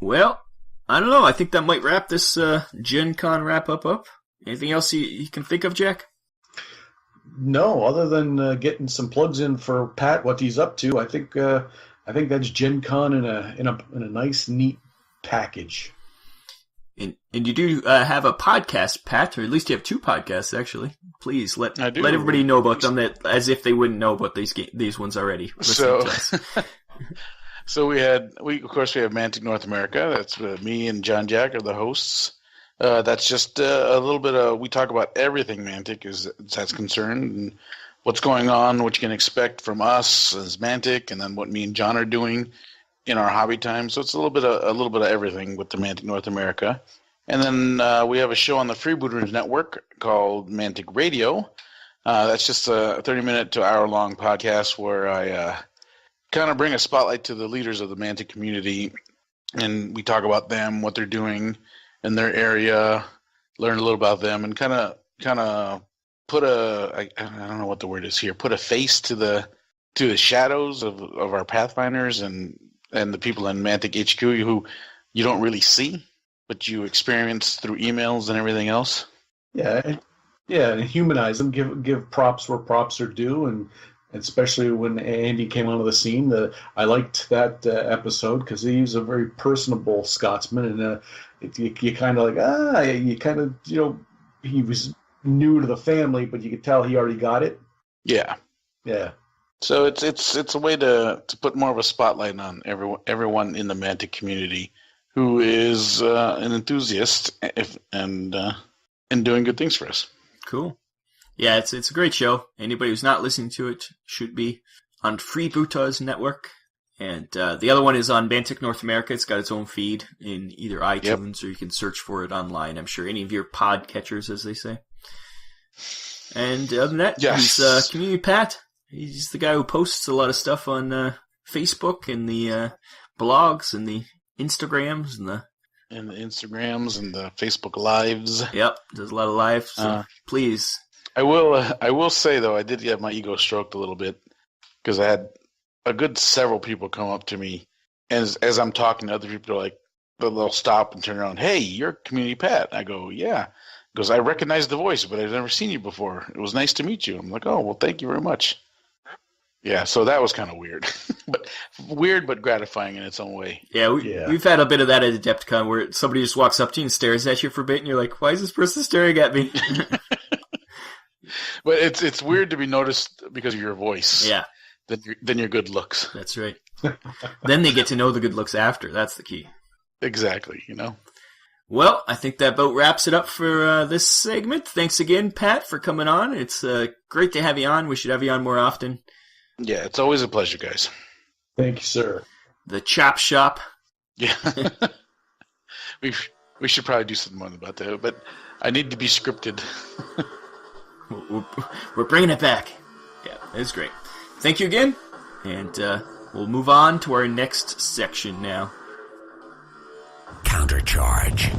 B: Well, I don't know. I think that might wrap this Gen Con wrap up. Anything else you can think of, Jack?
A: No, other than getting some plugs in for Pat, what he's up to. I think that's Gen Con in a nice, neat package.
B: And you do have a podcast, Pat, or at least you have two podcasts, actually. Please let everybody know about them, that as if they wouldn't know about these ones already.
D: So we have Mantic North America. That's me and John Jack are the hosts. That's just a little bit of, we talk about everything Mantic as that's concerned, and what's going on, what you can expect from us as Mantic, and then what me and John are doing in our hobby time. So it's a little bit of everything with the Mantic North America. And then we have a show on the Freebooters Network called Mantic Radio. That's just a 30-minute to hour-long podcast where I kind of bring a spotlight to the leaders of the Mantic community, and we talk about them, what they're doing in their area, learn a little about them, and kind of put I don't know what the word is here, put a face to the shadows of our Pathfinders and the people in Mantic HQ who you don't really see, but you experience through emails and everything else.
A: Yeah, and humanize them, give props where props are due, and especially when Andy came onto the scene, I liked that episode because he was a very personable Scotsman, and you kind of he was new to the family, but you could tell he already got it.
D: Yeah. So it's a way to put more of a spotlight on everyone in the Mantic community who is an enthusiast and doing good things for us.
B: Cool. Yeah, it's a great show. Anybody who's not listening to it should be on Freebooters Network. And the other one is on Mantic North America. It's got its own feed in either iTunes or you can search for it online. I'm sure any of your pod catchers, as they say. And other than that, he's Community Pat. He's the guy who posts a lot of stuff on Facebook and the blogs and the Instagrams and the
D: and the Instagrams and the Facebook Lives.
B: Yep, does a lot of live. So please.
D: I will say though, I did get my ego stroked a little bit because I had a good several people come up to me, and as I'm talking to other people, they're like, they'll stop and turn around. Hey, you're Community Pat. I go, yeah. He goes, I recognize the voice, but I've never seen you before. It was nice to meet you. I'm like, oh, well, thank you very much. Yeah, so that was kind of weird, but gratifying in its own way.
B: Yeah, we've had a bit of that at Adepticon where somebody just walks up to you and stares at you for a bit, and you're like, why is this person staring at me?
D: But it's weird to be noticed because of your voice.
B: Yeah.
D: Than your good looks.
B: That's right. Then they get to know the good looks after. That's the key.
D: Exactly,
B: Well, I think that about wraps it up for this segment. Thanks again, Pat, for coming on. It's great to have you on. We should have you on more often.
D: Yeah, it's always a pleasure, guys.
A: Thank you, sir.
B: The Chop Shop.
D: Yeah. we should probably do something more about that, but I need to be scripted.
B: We're bringing it back. Yeah, it's great. Thank you again, and we'll move on to our next section now.
E: Countercharge.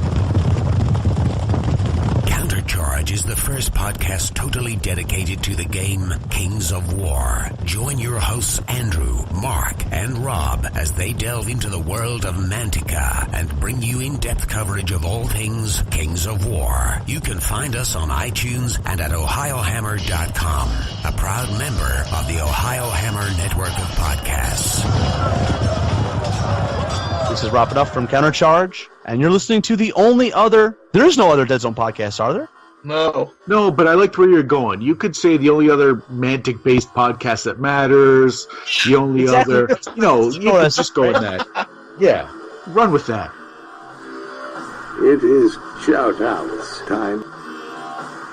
E: Countercharge is the first podcast totally dedicated to the game Kings of War. Join your hosts Andrew, Mark, and Rob as they delve into the world of Mantica and bring you in-depth coverage of all things Kings of War. You can find us on iTunes and at ohiohammer.com, a proud member of the Ohio Hammer network of podcasts.
F: This is Rob Enough from Countercharge, and you're listening to the only other... There is no other Deadzone podcast, are there?
A: No, but I liked where you're going. You could say the only other Mantic-based podcast that matters, the only other... you could just go with that. Yeah, run with that.
C: It is shout-outs time.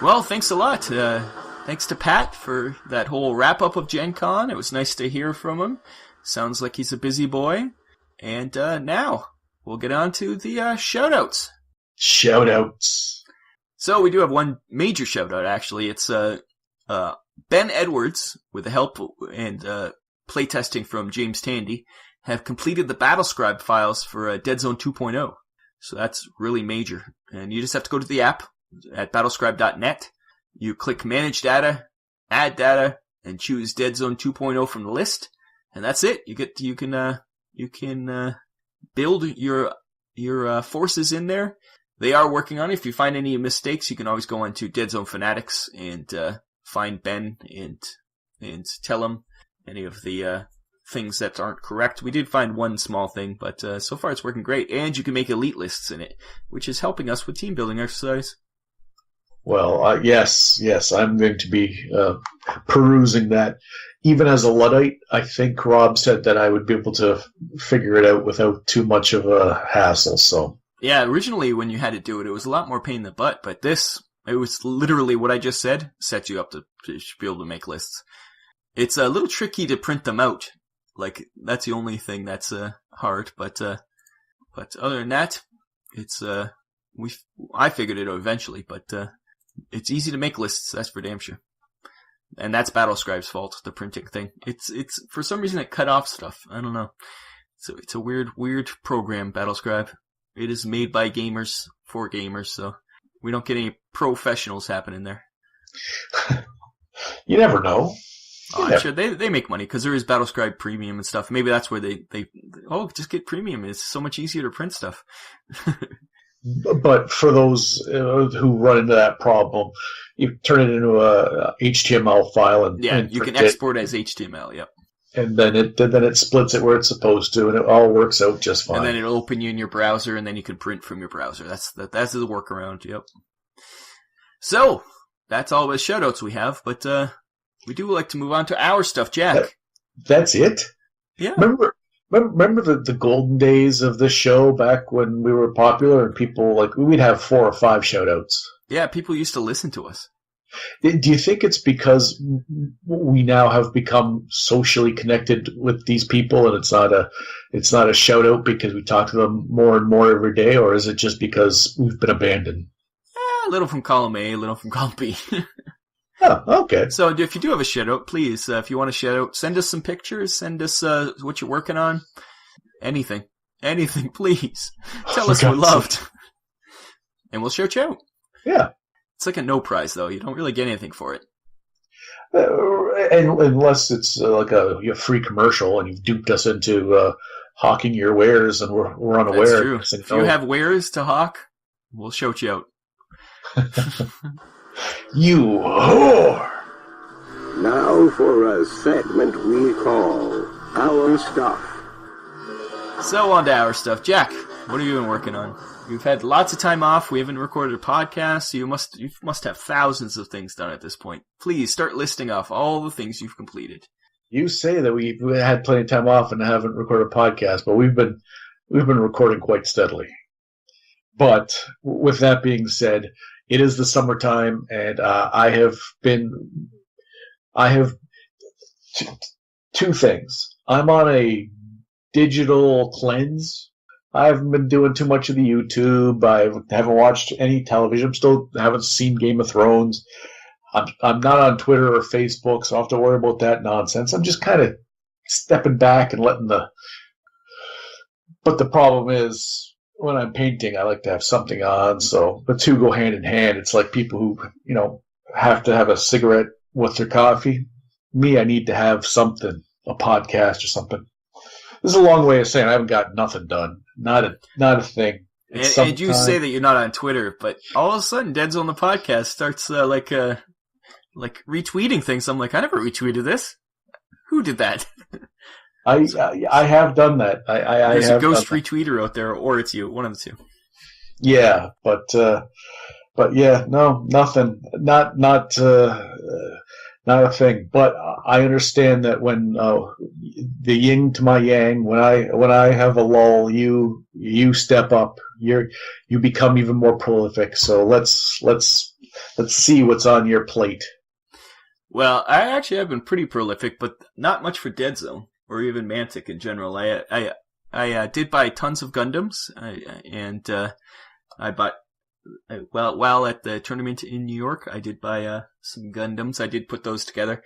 B: Well, thanks a lot. Thanks to Pat for that whole wrap-up of Gen Con. It was nice to hear from him. Sounds like he's a busy boy. And now, we'll get on to the shout-outs.
A: Shout-outs.
B: So we do have one major shout-out, actually. It's Ben Edwards, with the help and playtesting from James Tandy, have completed the Battlescribe files for Deadzone 2.0. So that's really major. And you just have to go to the app at battlescribe.net. You click Manage Data, Add Data, and choose Deadzone 2.0 from the list. And that's it. You can build your forces in there. They are working on it. If you find any mistakes, you can always go on to Deadzone Fanatics and find Ben and tell him any of the things that aren't correct. We did find one small thing, but so far it's working great. And you can make elite lists in it, which is helping us with team building exercise.
A: Well, yes, I'm going to be perusing that. Even as a Luddite, I think Rob said that I would be able to figure it out without too much of a hassle. So
B: yeah, originally when you had to do it, it was a lot more pain in the butt. But it was literally what I just said, set you up to be able to make lists. It's a little tricky to print them out. Like, that's the only thing that's hard. But other than that, it's I figured it out eventually. But it's easy to make lists. That's for damn sure. And that's Battlescribe's fault, the printing thing. It's for some reason it cut off stuff. I don't know. So it's a weird program, Battlescribe. It is made by gamers for gamers, so we don't get any professionals happening there.
A: You never know.
B: I'm sure they make money because there is Battlescribe Premium and stuff. Maybe that's where they just get Premium. It's so much easier to print stuff.
A: But for those who run into that problem, you turn it into a HTML file and
B: you can export it as HTML. Yep.
A: And then it splits it where it's supposed to, and it all works out just fine.
B: And then it'll open you in your browser, and then you can print from your browser. That's the workaround. Yep. So that's all the shoutouts we have, but we do like to move on to our stuff, Jack.
A: That's it.
B: Yeah.
A: Remember the golden days of this show back when we were popular and people, like, we'd have 4 or 5 shout-outs.
B: Yeah, people used to listen to us.
A: Do you think it's because we now have become socially connected with these people and it's not a shout-out because we talk to them more and more every day, or is it just because we've been abandoned?
B: A little from column A, a little from column B.
A: Oh, okay.
B: So if you do have a shout-out, please, if you want a shout-out, send us some pictures, send us what you're working on, anything. Anything, please. Tell us we're loved. And we'll shout you out.
A: Yeah.
B: It's like a no prize, though. You don't really get anything for it.
A: And unless it's like a free commercial and you've duped us into hawking your wares and we're unaware.
B: That's true. If you have wares to hawk, we'll shout you out.
A: You whore!
C: Now for a segment we call Our Stuff.
B: So on to our stuff. Jack, what have you been working on? You've had lots of time off. We haven't recorded a podcast. You must have thousands of things done at this point. Please start listing off all the things you've completed.
A: You say that we had plenty of time off and haven't recorded a podcast, but we've been recording quite steadily. But with that being said, it is the summertime, and I have two things. I'm on a digital cleanse. I haven't been doing too much of the YouTube. I haven't watched any television. I haven't seen Game of Thrones. I'm not on Twitter or Facebook, so I don't have to worry about that nonsense. I'm just kind of stepping back and letting But the problem is, when I'm painting, I like to have something on. So the two go hand in hand. It's like people who, have to have a cigarette with their coffee. Me, I need to have something, a podcast or something. This is a long way of saying I haven't got nothing done. Not a thing.
B: And you say that you're not on Twitter, but all of a sudden, Deadzone the Podcast starts like retweeting things. I'm like, I never retweeted this. Who did that?
A: I have done that.
B: There's a ghost retweeter out there, or it's you, one of the two.
A: Yeah, but yeah, no, nothing. Not a thing. But I understand that when the yin to my yang, when I have a lull, you step up. You become even more prolific. So let's see what's on your plate.
B: Well, I actually have been pretty prolific, but not much for Deadzone or even Mantic in general. I did buy tons of Gundams, and I bought. While at the tournament in New York, I did buy some Gundams. I did put those together.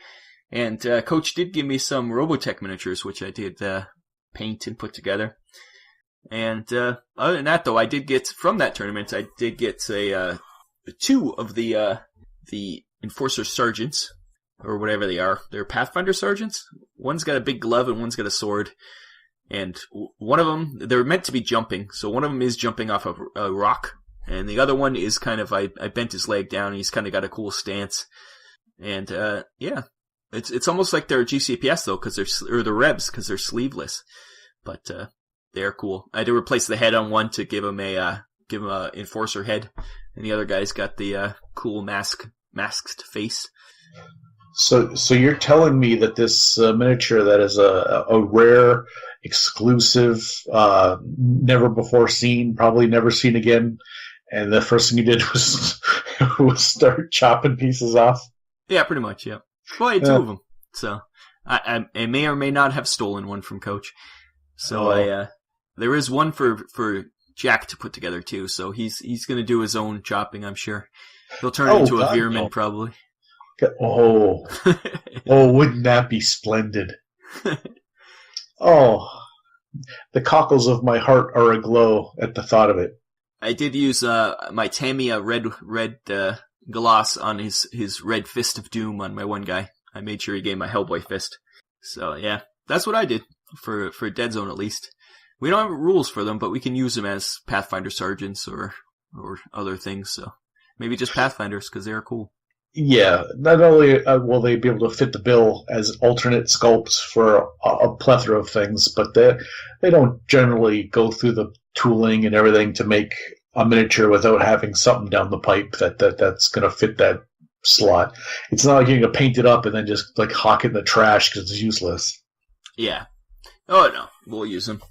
B: And Coach did give me some Robotech miniatures, which I did paint and put together. And other than that, though, I did get, from that tournament, I did get two of the Enforcer Sergeants, or whatever they are. They're Pathfinder Sergeants. One's got a big glove and one's got a sword. And one of them, they're meant to be jumping. So one of them is jumping off of a rock. And the other one is kind of, I bent his leg down, and he's kind of got a cool stance. And, yeah. It's almost like they're GCPS, though, or the Rebs, because they're sleeveless. But, they're cool. I had to replace the head on one to give him a enforcer head. And the other guy's got the, cool masked face.
A: So you're telling me that this miniature that is a rare, exclusive, never before seen, probably never seen again, and the first thing you did was start chopping pieces off?
B: Yeah, pretty much, yeah. Well, I had two of them. So I may or may not have stolen one from Coach. So there is one for Jack to put together, too. So he's going to do his own chopping, I'm sure. He'll turn it into a Veerman, probably.
A: Oh, wouldn't that be splendid? Oh, the cockles of my heart are aglow at the thought of it.
B: I did use my Tamiya red gloss on his red fist of doom on my one guy. I made sure he gave my Hellboy fist. So yeah, that's what I did for Deadzone at least. We don't have rules for them, but we can use them as Pathfinder Sergeants or other things. So maybe just Pathfinders because they are cool.
A: Yeah, not only will they be able to fit the bill as alternate sculpts for a plethora of things, but they don't generally go through the tooling and everything to make a miniature without having something down the pipe that's going to fit that slot. It's not like you're going to paint it up and then just like hawk it in the trash because it's useless.
B: Yeah. Oh no, we'll use them.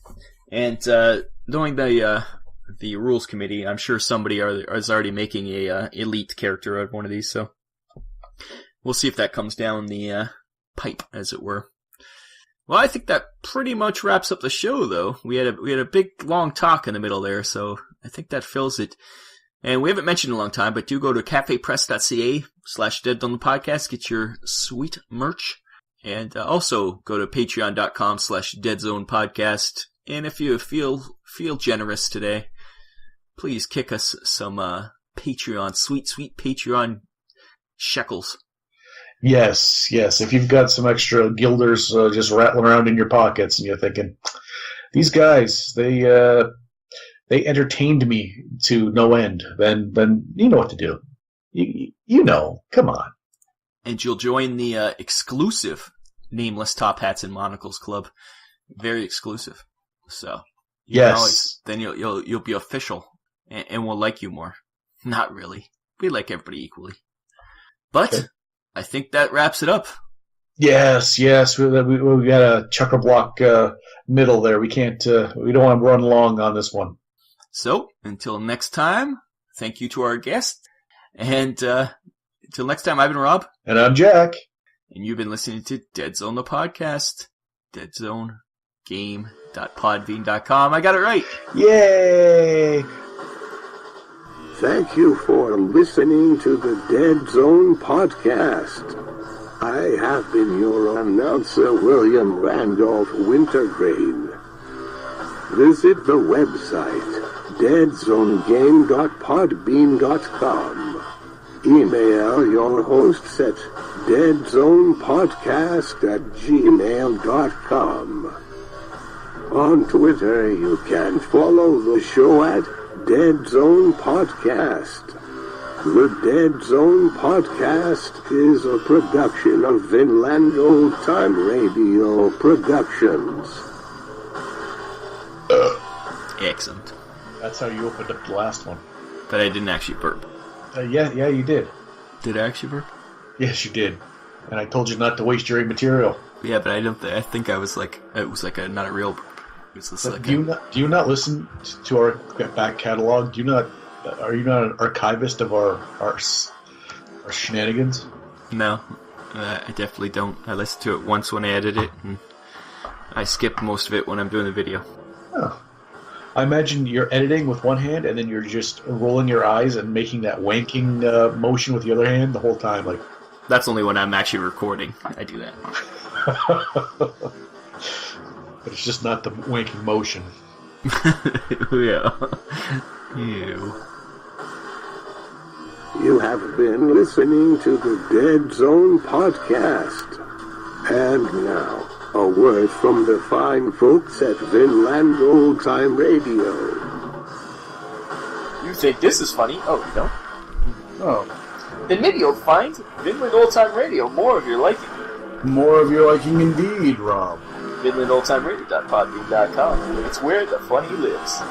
B: And knowing the rules committee, I'm sure somebody is already making a elite character out of one of these. So we'll see if that comes down the pipe, as it were. Well, I think that pretty much wraps up the show, though. We had a big, long talk in the middle there, so I think that fills it. And we haven't mentioned in a long time, but do go to cafepress.ca/Deadzone the Podcast, get your sweet merch. And also go to patreon.com/Deadzone Podcast. And if you feel generous today, please kick us some Patreon, sweet Patreon shekels.
A: Yes. If you've got some extra guilders just rattling around in your pockets, and you're thinking, these guys, they entertained me to no end, then you know what to do. You know, come on.
B: And you'll join the exclusive Nameless Top Hats and Monocles Club. Very exclusive. So
A: yes,
B: then you'll be official, and we'll like you more. Not really. We like everybody equally. But okay. I think that wraps it up.
A: Yes. We got a chucker block middle there. We can't. We don't want to run long on this one.
B: So until next time, thank you to our guest, and until next time, I've been Rob,
A: and I'm Jack,
B: and you've been listening to Deadzone the Podcast. DeadzoneGame.podbean.com. I got it right.
A: Yay!
C: Thank you for listening to the Deadzone Podcast. I have been your announcer, William Randolph Wintergreen. Visit the website, deadzonegame.podbean.com. Email your hosts at deadzonepodcast@gmail.com. On Twitter, you can follow the show at Deadzone Podcast. The Deadzone Podcast is a production of Vinland Old Time Radio Productions.
B: Excellent.
A: That's how you opened up the last one.
B: But I didn't actually burp.
A: Yeah, you did.
B: Did I actually burp?
A: Yes, you did. And I told you not to waste your material.
B: Yeah, but I think I was like, it was like not a real burp. It was just like
A: do you not listen to our back catalog? Are you not an archivist of our shenanigans?
B: No, I definitely don't. I listened to it once when I edited it, and I skip most of it when I'm doing the video.
A: Oh. I imagine you're editing with one hand, and then you're just rolling your eyes and making that wanking motion with the other hand the whole time. Like,
B: that's only when I'm actually recording. I do that.
A: But it's just not the wanking motion.
B: Yeah. Ew.
C: You have been listening to the Deadzone Podcast. And now, a word from the fine folks at Vinland Old Time Radio.
B: You think this is funny? Oh, you don't?
A: Oh.
B: Then maybe you'll find Vinland Old Time Radio more of your liking.
A: More of your liking indeed, Rob.
B: VinlandOldTimeRadio.podbean.com. It's where the funny lives.